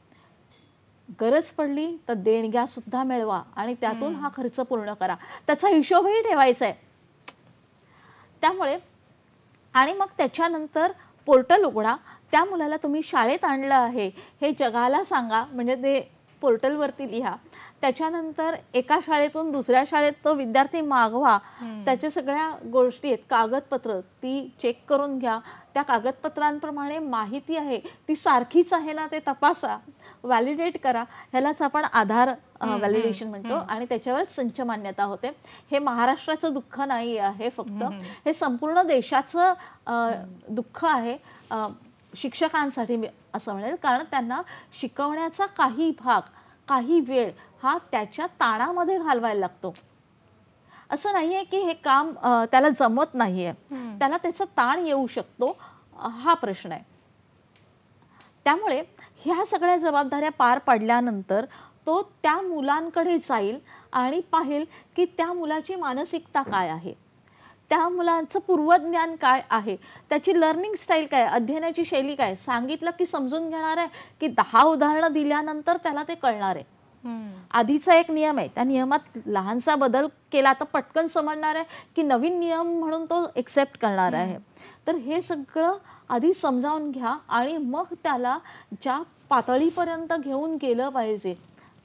गरज पडली तर देणग्या सुद्धा मिळवा आणि त्यातून हा खर्च पूर्ण करा, त्याचा हिशोबही ठेवायचा आहे. त्यामुळे आणि मग त्याच्यानंतर पोर्टल उघडा, त्या मुलाला तुम्ही शाळेत आणलं आहे हे जगाला सांगा, म्हणजे ते पोर्टलवरती लिहा. त्याच्यानंतर एका शाळेतून दुसऱ्या शाळेत तो विद्यार्थी मागवा, त्याच्या सगळ्या गोष्टी आहेत, कागदपत्र ती चेक करून घ्या, त्या कागदपत्रांप्रमाणे माहिती आहे ती सारखीच आहे ना ते तपासा, व्हॅलिडेट करा. ह्यालाच आपण आधार व्हॅलिडेशन म्हणतो आणि त्याच्यावर संच मान्यता होते. हे महाराष्ट्राचं दुःख नाही आहे फक्त, हे संपूर्ण देशाचं दुःख आहे शिक्षकांसाठी मी असं म्हणेल, कारण त्यांना शिकवण्याचा काही भाग, काही वेळ हा त्याच्या ताणामध्ये घालवायला लागतो. असं नाहीये की हे काम त्याला जमत नाहीये, त्याला त्याचा ताण येऊ शकतो, हा प्रश्न आहे. त्यामुळे ह्या सगळ्या जबाबदाऱ्या पार पडल्यानंतर तो त्या मुलांकडे जाईल आणि पाहिल की त्या मुलाची मानसिकता काय आहे, त्या मुलाचं पूर्वज्ञान काय आहे, त्याची लर्निंग स्टाईल काय, अध्ययनाची शैली काय. सांगितलं की समजून घेणार आहे की 10 उदाहरणं दिल्यानंतर त्याला ते कळणार आहे. आधीचा एक नियम आहे, त्या नियमात लहानसा बदल केला तर पटकन समजणार आहे की नवीन नियम म्हणून तो एक्सेप्ट करणार आहे. तर हे सगळं आधी समजावून घ्या आणि मग त्याला ज्या पातळीपर्यंत घेऊन गेलं पाहिजे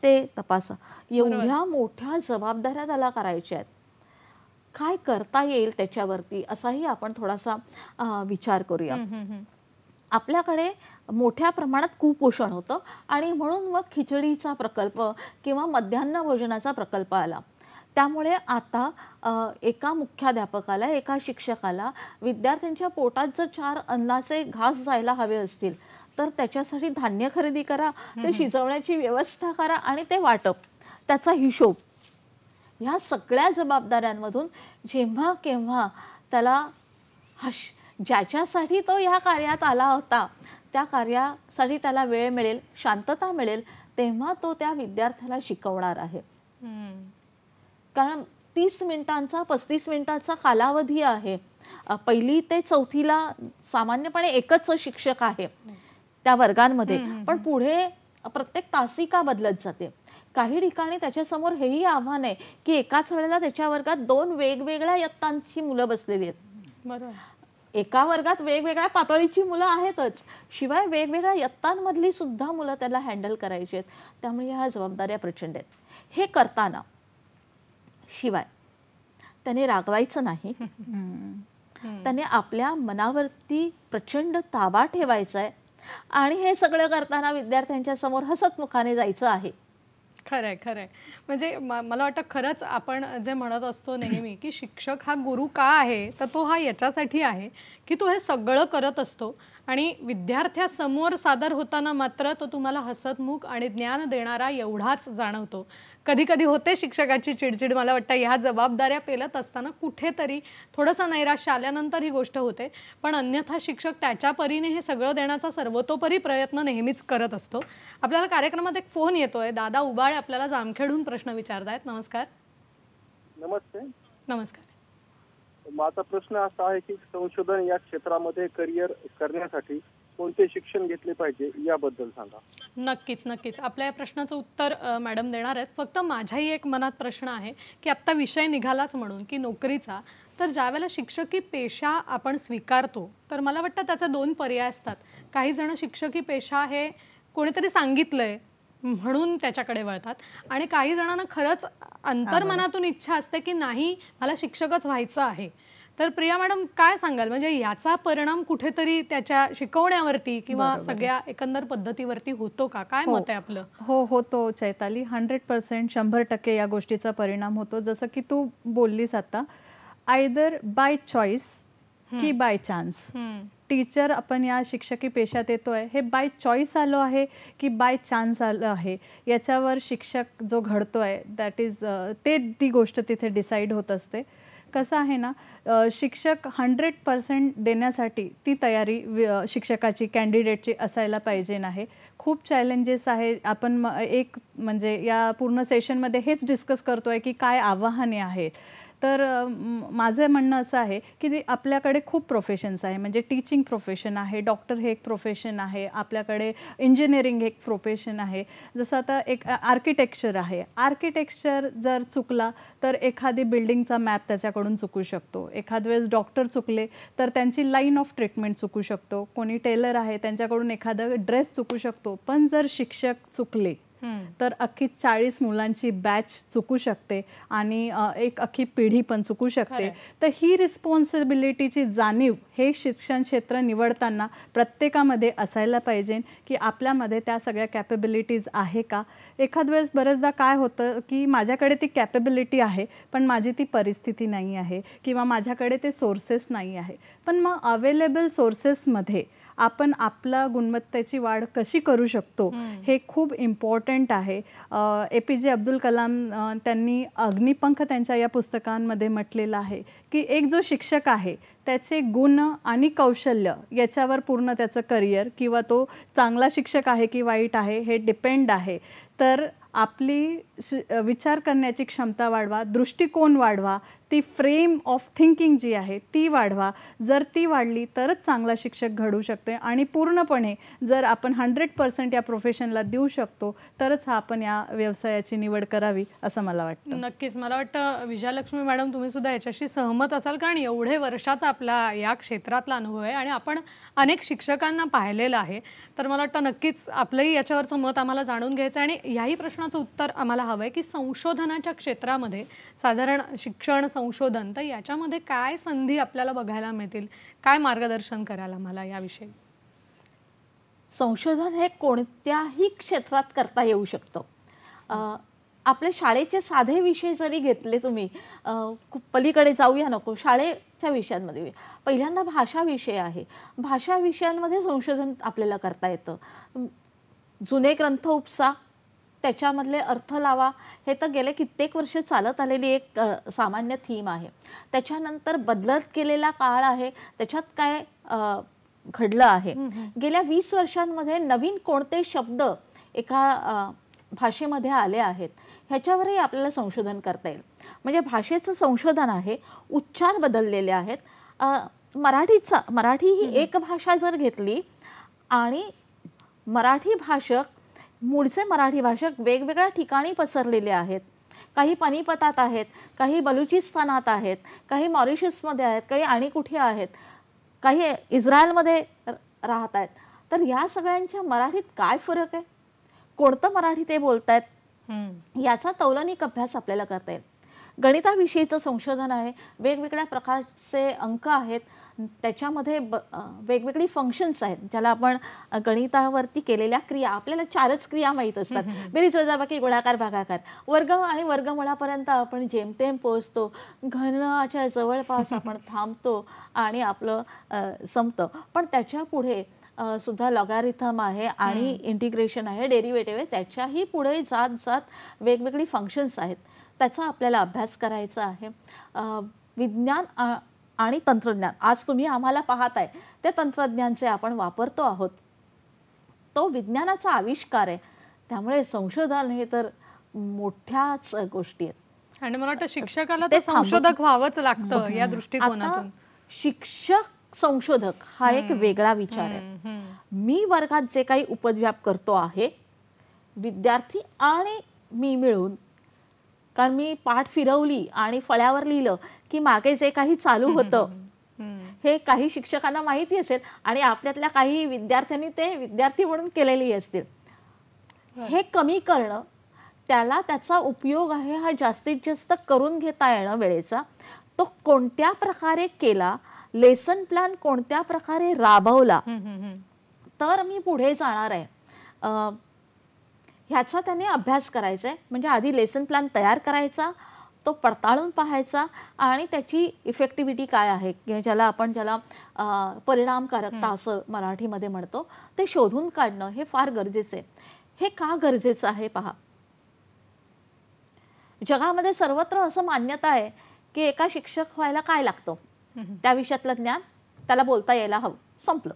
ते तपासा. एवढ्या मोठ्या जबाबदाऱ्या त्याला करायच्या आहेत, काय करता येईल त्याच्यावरती असाही आपण थोडासा विचार करूया. आपल्याकडे मोठ्या प्रमाणात कुपोषण होतं आणि म्हणून मग खिचडीचा प्रकल्प किंवा मध्यान्ह भोजनाचा प्रकल्प आला. त्यामुळे आता एका मुख्याध्यापकाला, एका शिक्षकाला विद्यार्थ्यांच्या पोटात जर 4 अन्नाचे घास जायला हवे असतील तर त्याच्यासाठी धान्य खरेदी करा, ते शिजवण्याची व्यवस्था करा आणि ते वाटप, त्याचा हिशोब. ह्या सगळ्या जबाबदाऱ्यांमधून जेव्हा केव्हा त्याला ज्याच्यासाठी तो ह्या कार्यात आला होता त्या कार्यासाठी त्याला वेळ मिळेल, शांतता मिळेल, तेव्हा तो त्या विद्यार्थ्याला शिकवणार आहे. कारण 30 मिनिटांचा 35 मिनिटाचा कालावधी आहे. 1ली ते 4थीला सामान्यपणे एकच शिक्षक आहे त्या वर्गांमध्ये, पण पुढे प्रत्येक तासिका बदलत जाते. काही ठिकाणी त्याच्यासमोर हेही आव्हान आहे की एकाच वेळेला त्याच्या वर्गात 2 वेगवेगळ्या इयत्तांची मुलं बसलेली आहेत. बरोबर, एका वर्गात वेगवेगळ्या पातळीची मुलं आहेतच, शिवाय वेगवेगळ्या इयत्तांमधली सुद्धा मुलं त्याला हँडल करायची आहेत. त्यामुळे ह्या जबाबदाऱ्या प्रचंड आहेत. हे करताना शिवाय त्याने रागवायचं नाही, त्याने आपल्या मनावरती प्रचंड ताबा ठेवायचा आहे आणि हे सगळं करताना विद्यार्थ्यांच्या समोर हसतमुखाने जायचं आहे. खरंय खरंय. म्हणजे मला वाटतं खरंच आपण जे म्हणत असतो नेहमी की शिक्षक हा गुरु का आहे, तर तो हा याच्यासाठी आहे की तो हे सगळं करत असतो आणि विद्यार्थ्यासमोर सादर होताना मात्र तो तुम्हाला हसतमुख आणि ज्ञान देणारा एवढाच जाणवतो. कधी कधी होते शिक्षकाची चिडचिड, मला वाटतं ह्या जबाबदाऱ्या पेलत असताना कुठेतरी थोडंसं नैराश्य आल्यानंतर ही गोष्ट होते, पण अन्यथा शिक्षक त्याच्या परीने हे सगळं देण्याचा सर्वतोपरी प्रयत्न नेहमीच करत असतो. आपल्याला कार्यक्रमात एक फोन येतोय, दादा उबाळे आपल्याला जामखेडून प्रश्न विचारतायत. नमस्कार. नमस्ते. नमस्कार. माझा प्रश्न असा आहे की संशोधन या क्षेत्रामध्ये करिअर करण्यासाठी कोणते शिक्षण घेतले पाहिजे याबद्दल सांगा. नक्कीच नक्कीच आपल्या या प्रश्नाचं उत्तर मॅडम देणार आहेत. फक्त माझ्याही एक मनात प्रश्न आहे की आत्ता विषय निघालाच म्हणून की नोकरीचा, तर ज्यावेळेला शिक्षकी पेशा आपण स्वीकारतो तर मला वाटतं त्याचे 2 पर्याय असतात. काही जण शिक्षकी पेशा हे कोणीतरी सांगितलंय म्हणून त्याच्याकडे वळतात. आणि काही जणांना खरंच अंतर्मनातून इच्छा असते की नाही मला शिक्षकच व्हायचं आहे. तर प्रिया मॅडम काय सांगाल, म्हणजे याचा परिणाम कुठेतरी त्याच्या शिकवण्यावरती किंवा सगळ्या एकंदर पद्धतीवरती होतो का? काय मत आहे आपलं? हो, होतो चैताली. 100% 100% या गोष्टीचा परिणाम होतो. जसं की तू बोललीस आता, आयदर बाय चॉईस की बाय चान्स. टीचर आपण या शिक्षकी पेशात येतोय हे बाय चॉईस आलो आहे की बाय चान्स आलं आहे, याच्यावर शिक्षक जो घडतोय दॅट इज ती गोष्ट तिथे डिसाईड होत असते. कसं आहे ना, शिक्षक 100% देण्यासाठी ती तयारी शिक्षकाची, कॅन्डिडेटची असायला पाहिजे नाही. खूप चॅलेंजेस आहे. आपण एक म्हणजे या पूर्ण सेशनमध्ये हेच डिस्कस करतोय की काय आव्हाने आहेत. तर माझं म्हणणं असं आहे की आपल्याकडे खूप प्रोफेशन्स आहे. म्हणजे टीचिंग प्रोफेशन आहे, डॉक्टर हे एक प्रोफेशन आहे, आपल्याकडे इंजिनिअरिंग एक प्रोफेशन आहे. जसं आता एक आर्किटेक्चर आहे. आर्किटेक्चर जर चुकला तर एखादी बिल्डिंगचा मॅप त्याच्याकडून चुकू शकतो. एखाद वेळेस डॉक्टर चुकले तर त्यांची लाईन ऑफ ट्रीटमेंट चुकू शकतो. कोणी टेलर आहे त्यांच्याकडून एखादा ड्रेस चुकू शकतो. पण जर शिक्षक चुकले तर अख्खी 40 मुलांची बॅच चुकू शकते आणि एक अख्खी पिढी पण चुकू शकते. तर ही रिस्पॉन्सिबिलिटीची जाणीव हे शिक्षण क्षेत्र निवडताना प्रत्येकामध्ये असायला पाहिजे की आपल्यामध्ये त्या सगळ्या कॅपेबिलिटीज आहे का. एखाद वेळेस बरेचदा काय होतं की माझ्याकडे ती कॅपेबिलिटी आहे पण माझी ती परिस्थिती नाही आहे किंवा माझ्याकडे ते सोर्सेस नाही आहे. पण मग अवेलेबल सोर्सेसमध्ये आपण आपला गुणवत्तेची वाढ कशी करू शकतो हे खूप इम्पॉर्टंट आहे. APJ अब्दुल कलाम त्यांनी अग्निपंख त्यांच्या या पुस्तकांमध्ये म्हटलेलं आहे की एक जो शिक्षक आहे त्याचे गुण आणि कौशल्य याच्यावर पूर्ण त्याचं करिअर किंवा तो चांगला शिक्षक आहे की वाईट आहे हे डिपेंड आहे. तर आपली विचार करण्याची क्षमता वाढवा, दृष्टिकोन वाढवा, ती फ्रेम ऑफ थिंकिंग जी आहे ती वाढवा. जर ती वाढली तरच चांगला शिक्षक घडू शकते आणि पूर्णपणे जर आपण 100% या प्रोफेशनला देऊ शकतो तरच आपण या व्यवसायाची निवड करावी असं मला वाटतं. नक्कीच. मला वाटतं विजयलक्ष्मी मॅडम तुम्ही सुद्धा याच्याशी सहमत असाल, कारण एवढे वर्षाचा आपला या क्षेत्रातला अनुभव आहे आणि आपण अनेक शिक्षकांना पाहिलेलं आहे. तर मला वाटतं नक्कीच आपलंही याच्यावरचं मत आम्हाला जाणून घ्यायचं आणि याही प्रश्नाचं उत्तर आम्हाला हवं आहे की संशोधनाच्या क्षेत्रामध्ये साधारण शिक्षण संशोधन तर याच्यामध्ये काय संधी आपल्याला बघायला मिळतील, काय मार्गदर्शन करायला मला याविषयी? संशोधन हे कोणत्याही क्षेत्रात करता येऊ शकतं. आपल्या शाळेचे साधे विषय जरी घेतले तुम्ही, खूप पलीकडे जाऊया नको, शाळेच्या विषयांमध्ये पहिल्यांदा भाषा विषय आहे. भाषा विषयांमध्ये संशोधन आपल्याला करता येतं. जुने ग्रंथ उपसा, त्याच्यामधले अर्थ लावा, हे तर गेले कित्येक वर्ष चालत आलेली एक सामान्य थीम आहे. त्याच्यानंतर बदलत गेलेला काळ आहे, त्याच्यात काय घडलं आहे, गेल्या 20 वर्षांमध्ये नवीन कोणते शब्द एका भाषेमध्ये आले आहेत ह्याच्यावरही आपल्याला संशोधन करता येईल. म्हणजे भाषेचं संशोधन आहे. उच्चार बदललेले आहेत. मराठी ही एक भाषा जर घेतली आणि मराठी भाषक, मूळचे मराठी भाषक वेगवेगळ्या ठिकाणी पसरलेले आहेत. काही पानिपतात आहेत, काही बलुचिस्तानात आहेत, काही मॉरिशसमध्ये आहेत, काही आणि कुठे आहेत, काही इस्रायलमध्ये राहत आहेत. तर या सगळ्यांच्या मराठीत काय फरक आहे, कोणतं मराठी ते बोलतायत, याचा तौलनिक अभ्यास आपल्याला करता येईल. गणिताविषयीचं संशोधन आहे. वेगवेगळ्या प्रकारचे अंक आहेत, त्याच्यामध्ये वेगवेगळी फंक्शन्स आहेत ज्याला आपण गणितावरती केलेल्या क्रिया, आपल्याला 4च क्रिया माहीत असतात, बेरीज वजाबाकी गुणाकार भागाकार. वर्ग आणि वर्गमुळापर्यंत आपण जेमतेम पोहोचतो, घनाच्या जवळपास आपण थांबतो आणि आपलं संपतं. पण त्याच्या पुढे सुद्धा लॉगॅरिथम आहे आणि इंटिग्रेशन आहे, डेरिव्हेटिव्ह आहे, त्याच्याही पुढे जात जात वेगवेगळी फंक्शन्स आहेत, त्याचा आपल्याला अभ्यास करायचा आहे. विज्ञान आणि तंत्रज्ञान, आज तुम्ही आम्हाला पाहताय ते तंत्रज्ञानचे आपण वापरतो आहोत, तो विज्ञानाचा आविष्कार आहे. त्यामुळे संशोधन हे तर मोठ्याच गोष्टी आहेत आणि मला वाटतं शिक्षकाला ते संशोधक व्हावंच लागतं या दृष्टिकोनातून. शिक्षक संशोधक हा एक वेगळा विचार आहे. मी वर्गात जे काही उपद्व्याप करतो आहे, विद्यार्थी आणि मी मिळून, कारण मी पाठ फिरवली आणि फळ्यावर लिहिलं की मागे जे काही चालू होतं हे काही शिक्षकांना माहिती असेल आणि आपल्यातल्या काही विद्यार्थ्यांनी ते विद्यार्थी म्हणून केलेली असतील. हे कमी करणं, त्याला त्याचा उपयोग आहे हा जास्तीत जास्त करून घेता येणं वेळेचा, तो कोणत्या प्रकारे केला, लेसन प्लॅन कोणत्या प्रकारे राबवला तर मी पुढे जाणार आहे, ह्याचा त्याने अभ्यास करायचा आहे. म्हणजे आधी लेसन प्लॅन तयार करायचा, तो पडताळून पाहायचा आणि त्याची इफेक्टिव्हिटी काय आहे, ज्याला परिणामकारकता असं मराठीमध्ये म्हणतो, ते शोधून काढणं हे फार गरजेचं आहे. हे का गरजेचं आहे पहा, जगामध्ये सर्वत्र असं मान्यता आहे की एका शिक्षक व्हायला काय लागतं, त्या विषयातलं ज्ञान त्याला बोलता यायला हवं, संपलं,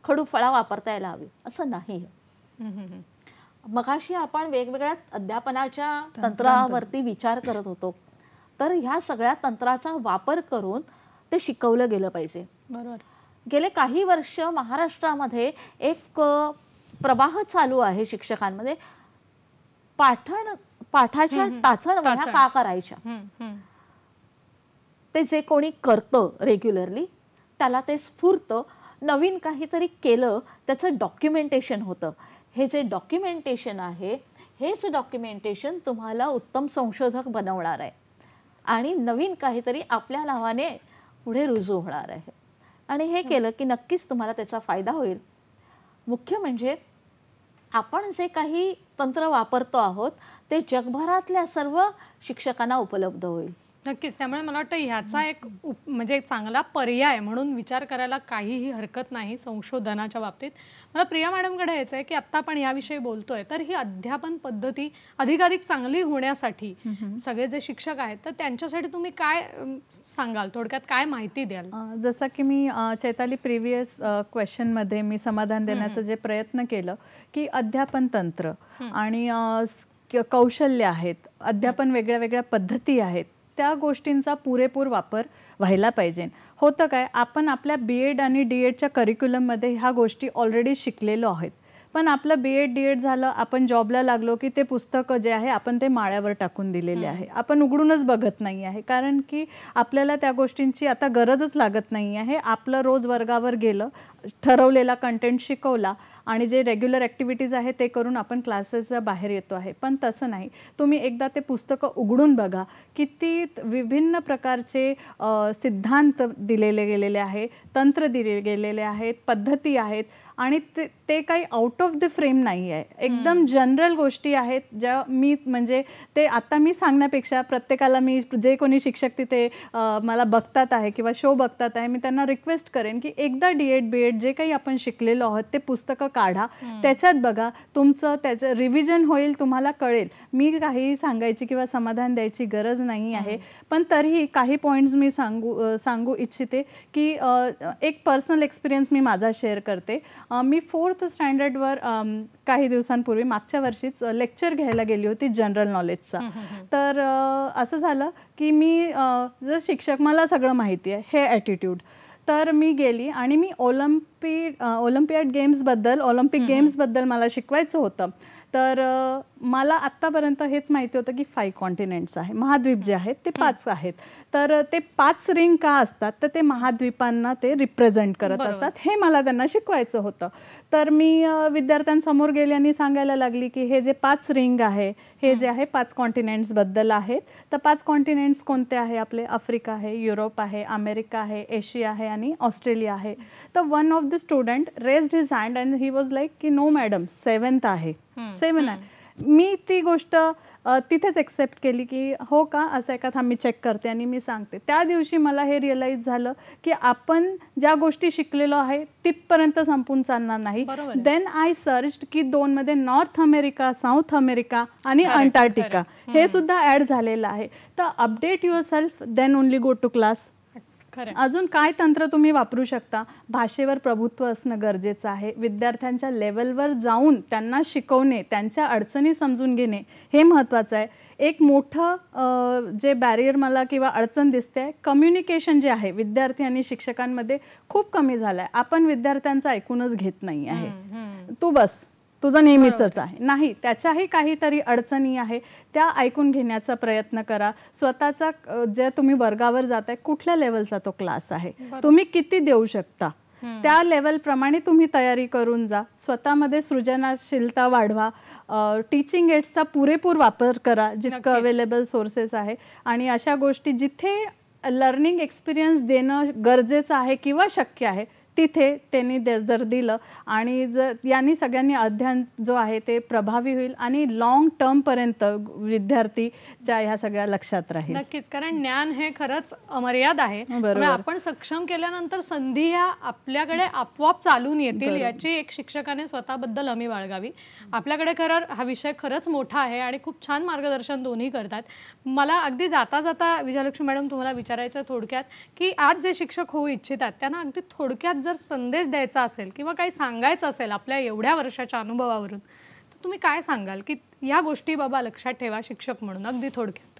खडू फळा वापरता यायला हवी, असं नाही. मगाशी आपण वेगवेगळ्या अध्यापनाच्या तंत्रावरती विचार करत होतो, तर ह्या सगळ्या तंत्राचा वापर करून ते शिकवलं गेलं पाहिजे. बरोबर. गेले काही वर्ष महाराष्ट्रामध्ये एक प्रवाह चालू आहे शिक्षकांमध्ये, पाठाच्या टाचण वह्या का करायच्या, ते जे कोणी करतं रेग्युलरली त्याला ते स्फूर्त, नवीन काहीतरी केलं त्याचं डॉक्युमेंटेशन होतं. हे जे डॉक्युमेंटेशन आहे, हेच डॉक्युमेंटेशन तुम्हाला उत्तम संशोधक बनवणार आहे आणि नवीन काहीतरी आपल्या नावाने पुढे रुजू होणार आहे. आणि हे केलं की नक्कीच तुम्हाला त्याचा फायदा होईल. मुख्य म्हणजे आपण जे काही तंत्र वापरतो आहोत ते जगभरातल्या सर्व शिक्षकांना उपलब्ध होईल. नक्कीच. त्यामुळे मला वाटतं ह्याचा एक म्हणजे चांगला पर्याय म्हणून विचार करायला काहीही हरकत नाही संशोधनाच्या बाबतीत. मला प्रिया मॅडमकडे यायचं आहे की आत्ता आपण याविषयी बोलतोय, तर ही अध्यापन पद्धती अधिकाधिक चांगली होण्यासाठी सगळे जे शिक्षक आहेत तर त्यांच्यासाठी तुम्ही काय सांगाल, थोडक्यात काय माहिती द्याल? जसं की मी चैताली प्रिव्हियस क्वेश्चनमध्ये मी समाधान देण्याचा जे प्रयत्न केलं की अध्यापन तंत्र आणि कौशल्य आहेत, अध्यापन वेगळ्या वेगळ्या पद्धती आहेत, त्या गोष्टींचा पुरेपूर वापर व्हायला पाहिजे. होतं काय, आपण आपल्या BEd आणि DEdच्या करिक्युलममध्ये ह्या गोष्टी ऑलरेडी शिकलेलो आहेत, पण आपलं BEd DEd झालं, आपण जॉबला लागलो की ते पुस्तकं जे आहे आपण ते माळ्यावर टाकून दिलेले आहे, आपण उघडूनच बघत नाही आहे, कारण की आपल्याला त्या गोष्टींची आता गरजच लागत नाही आहे. आपलं रोज वर्गावर गेलं, ठरवलेला कंटेंट शिकवला आणि जे रेग्युलर ॲक्टिव्हिटीज आहे ते करून आपण क्लासेसच्या बाहेर येतो आहे. पण तसं नाही, तुम्ही एकदा ते पुस्तकं उघडून बघा, किती विभिन्न प्रकारचे सिद्धांत दिलेले गेलेले आहे, तंत्र दिले गेलेले आहेत, पद्धती आहेत आणि ते काही आउट ऑफ द फ्रेम नाही आहे, एकदम जनरल गोष्टी आहेत ज्या मी म्हणजे ते आता मी सांगण्यापेक्षा प्रत्येकाला मी जे कोणी शिक्षक तिथे मला बघतात आहे किंवा शो बघतात आहे, मी त्यांना रिक्वेस्ट करेन की एकदा DEd BEd जे काही आपण शिकलेलो आहोत ते पुस्तकं काढा, त्याच्यात बघा, तुमचं त्याचं रिव्हिजन होईल, तुम्हाला कळेल. मी काही सांगायची किंवा समाधान द्यायची गरज नाही आहे, पण तरीही काही पॉईंट्स मी सांगू इच्छिते की एक पर्सनल एक्सपिरियन्स मी माझा शेअर करते. मी 4th स्टँडर्डवर काही दिवसांपूर्वी मागच्या वर्षीच लेक्चर घ्यायला गेली होती जनरल नॉलेजचा. तर असं झालं की मी जर शिक्षक, मला सगळं माहिती आहे, हे ॲटिट्यूड, तर मी गेली आणि मी ऑलिम्पियाड ऑलिम्पिक गेम्सबद्दल मला शिकवायचं होतं. तर मला आत्तापर्यंत हेच माहिती होतं की 5 कॉन्टिनेंट्स आहे, महाद्वीप जे आहेत ते 5 आहेत. तर ते 5 रिंग का असतात, तर ते महाद्वीपांना ते रिप्रेझेंट करत असतात, हे मला त्यांना शिकवायचं होतं. तर मी विद्यार्थ्यांसमोर गेले आणि सांगायला लागली की हे जे 5 रिंग आहे हे जे आहे 5 कॉन्टिनेंट्सबद्दल आहेत. तर 5 कॉन्टिनेंट्स कोणते आहे आपले? आफ्रिका आहे, युरोप आहे, अमेरिका आहे, एशिया आहे आणि ऑस्ट्रेलिया आहे. तर one of the student raised his hand and he was like की नो मॅडम, 7th आहे, 7 आहे. मी ती गोष्ट तिथेच एक्सेप्ट केली की हो का, असं आहे का, थांब मी चेक करते आणि मी सांगते. त्या दिवशी मला हे रिअलाईज झालं की आपण ज्या गोष्टी शिकलेलो आहे तिथपर्यंत संपून चालणार नाही. देन आय सर्च्ड की 2 मध्ये नॉर्थ अमेरिका, साऊथ अमेरिका आणि अंटार्क्टिका हे सुद्धा ॲड झालेलं आहे. तर update yourself, then only go to class. अजून काय तंत्र तुम्ही वापरू शकता? भाषेवर प्रभुत्व असणं गरजेचं आहे. विद्यार्थ्यांच्या लेवलवर जाऊन त्यांना शिकवणे, त्यांच्या अडचणी समजून घेणे हे महत्त्वाचं आहे. एक मोठं जे बॅरियर मला किंवा अडचण दिसते आहे, कम्युनिकेशन जे आहे विद्यार्थी आणि शिक्षकांमध्ये खूप कमी झालं आहे. आपण विद्यार्थ्यांचं ऐकूनच घेत नाही आहे. तू बस, तुझं नेहमीचंच आहे, नाही, त्याच्याही काहीतरी अडचणी आहे, त्या ऐकून घेण्याचा प्रयत्न करा. स्वतःचा जे तुम्ही वर्गावर जाताय कुठल्या लेवलचा तो क्लास आहे, तुम्ही किती देऊ शकता, त्या लेवलप्रमाणे तुम्ही तयारी करून जा. स्वतःमध्ये सृजनशीलता वाढवा. टीचिंग एड्सचा पुरेपूर वापर करा जितकं अवेलेबल सोर्सेस आहे. आणि अशा गोष्टी जिथे लर्निंग एक्सपिरियन्स देणं गरजेचं आहे किंवा शक्य आहे तिथे त्यांनी जर दिलं आणि जर यांनी सगळ्यांनी अध्ययन जो आहे ते प्रभावी होईल आणि लॉंग टर्मपर्यंत विद्यार्थीच्या ह्या सगळ्या लक्षात राहील. नक्कीच, कारण ज्ञान हे खरंच अमर्याद आहे. आपण सक्षम केल्यानंतर संधी ह्या आपल्याकडे आपोआप चालून येतील याची एक शिक्षकाने स्वतःबद्दल हमी बाळगावी. आपल्याकडे खरं हा विषय खरंच मोठा आहे आणि खूप छान मार्गदर्शन दोन्ही करतात. मला अगदी जाता जाता विजयलक्ष्मी मॅडम तुम्हाला विचारायचं थोडक्यात की आज जे शिक्षक होऊ इच्छितात त्यांना अगदी थोडक्यात जर संदेश द्यायचा असेल किंवा काही सांगायचं असेल आपल्या एवढ्या वर्षाच्या अनुभवावरून तर तुम्ही काय सांगाल की या गोष्टी बाबा लक्षात ठेवा शिक्षक म्हणून अगदी थोडक्यात?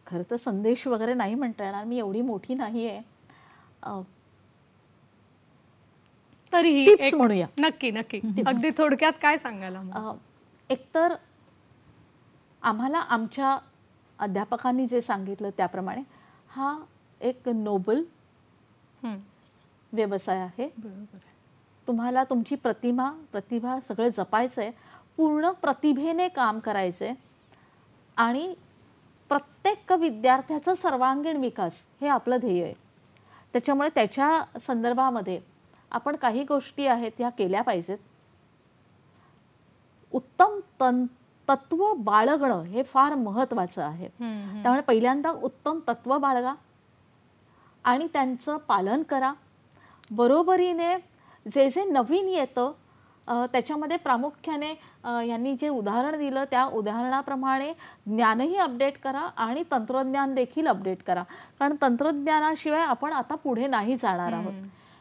खरं तर संदेश वगैरे नाही म्हणता येणार, मी एवढी मोठी नाहीये, तरीही म्हणूया. नक्की नक्की अगदी थोडक्यात काय सांगाल? एकतर आम्हाला आमच्या अध्यापकांनी जे सांगितलं त्याप्रमाणे हा एक नोबल व्यवसाय आहे. तुम्हाला तुमची प्रतिभा सगळे जपायचं आहे, पूर्ण प्रतिभेने काम करायचं आहे आणि प्रत्येक विद्यार्थ्याचा सर्वांगीण विकास हे आपलं ध्येय आहे. त्याच्यामुळे त्याच्या संदर्भामध्ये आपण काही गोष्टी आहेत त्या केल्या पाहिजेत. उत्तम तत्व बाळगणं हे फार महत्त्वाचं आहे. त्यामुळे पहिल्यांदा उत्तम तत्व बाळगा आणि त्यांचं पालन करा. बरोबरीने जे जे नवीन येतं त्याच्यामध्ये प्रामुख्याने यांनी जे उदाहरण दिलं त्या उदाहरणाप्रमाणे ज्ञानही अपडेट करा आणि तंत्रज्ञान देखील अपडेट करा, कारण तंत्रज्ञानाशिवाय आपण आता पुढे नाही जाणार आहोत.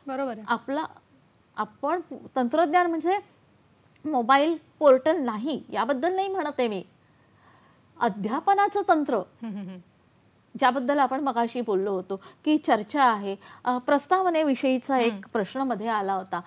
बरोबर. आपण तंत्रज्ञान म्हणजे मोबाईल पोर्टल नाही, याबद्दल नाही म्हणत आहे मी. अध्यापनाचं तंत्र ज्याबद्दल आपण मगाशी बोललो होतो की चर्चा आहे. प्रस्तावनेविषयीचा एक प्रश्न मध्ये आला होता.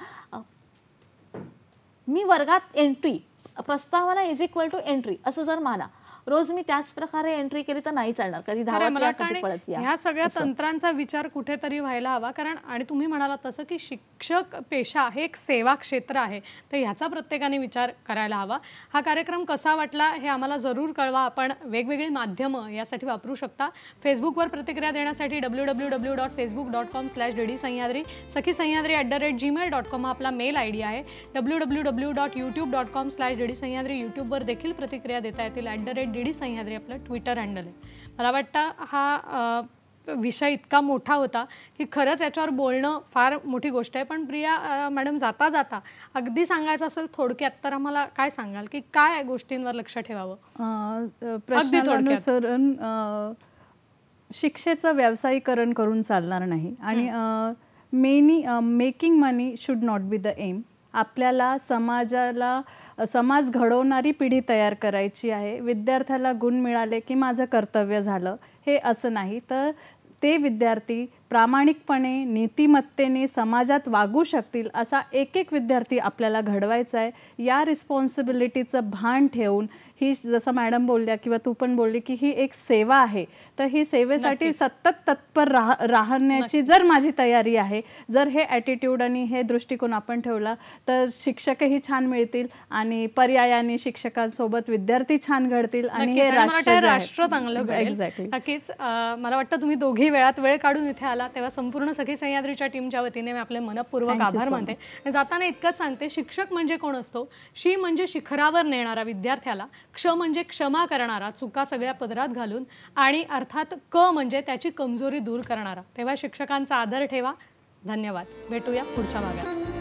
मी वर्गात एंट्री, प्रस्तावना इज इक्वल टू एंट्री असं जर माना, रोज मी त्याच प्रकारे एंट्री केली तर नाही चालणार. कधी धावत ह्या सगळ्या तंत्रांचा विचार कुठेतरी व्हायला हवा. कारण आणि तुम्ही म्हणालात तसं की शिक्षक पेशा हे एक सेवा क्षेत्र आहे, तर ह्याचा प्रत्येकाने विचार करायला हवा. हा कार्यक्रम कसा वाटला हे आम्हाला जरूर कळवा. आपण वेगवेगळी माध्यमं यासाठी वापरू शकता. फेसबुकवर प्रतिक्रिया देण्यासाठी www.facebook.com/dd सह्याद्री, सखी सह्याद्री @gmail.com हा आपला मेल ID आहे. www.youtube.com/dd सह्याद्री यूट्यूबवर देखील प्रतिक्रिया देता येतील. @dd सह्याद्री आपलं ट्विटर हँडल आहे. मला वाटतं हा विषय इतका मोठा होता की खरंच याच्यावर बोलणं फार मोठी गोष्ट आहे. पण प्रिया मॅडम, जाता जाता अगदी सांगायचं असेल थोडक्यात तर आम्हाला काय सांगाल की काय गोष्टींवर लक्ष ठेवावं? प्रश्नानुसारण शिक्षेचं व्यावसायीकरण करून चालणार नाही आणि making money should not be the aim. आपल्याला समाज घडवणारी पिढी तयार करायची आहे. विद्यार्थ्याला गुण मिळाले की माझं कर्तव्य झालं हे असं नाही, तर ते विद्यार्थी प्रामाणिकपणे नीतिमत्तेने समाजात वागू शकतील असा एक एक विद्यार्थी आपल्याला घडवायचा आहे. या रिस्पॉन्सिबिलिटीचं भान ठेवून ही, जसं मॅडम बोलल्या किंवा तू पण बोलली की ही एक सेवा आहे, तर ही सेवेसाठी सतत तत्पर राहण्याची जर माझी तयारी आहे, जर हे ॲटिट्यूड आणि हे दृष्टिकोन आपण ठेवला तर शिक्षकही छान मिळतील आणि पर्यायाने शिक्षकांसोबत विद्यार्थी छान घडतील आणि हे राष्ट्र चांगलं घडेल. नक्कीच. मला वाटतं तुम्ही दोघी वेळात वेळ काढून इथे आला तेव्हा संपूर्ण सखी सह्याद्रीच्या टीमच्या वतीने मी आपले मनपूर्वक आभार मानते. जाताना इतकंच सांगते, शिक्षक म्हणजे कोण असतो? शी म्हणजे शिखरावर नेणारा विद्यार्थ्याला, क्ष म्हणजे क्षमा करणारा चुका सगळ्या पदरात घालून, आणि अर्थात क म्हणजे त्याची कमजोरी दूर करणारा. तेव्हा शिक्षकांचा आदर ठेवा. धन्यवाद. भेटूया पुढच्या भागात.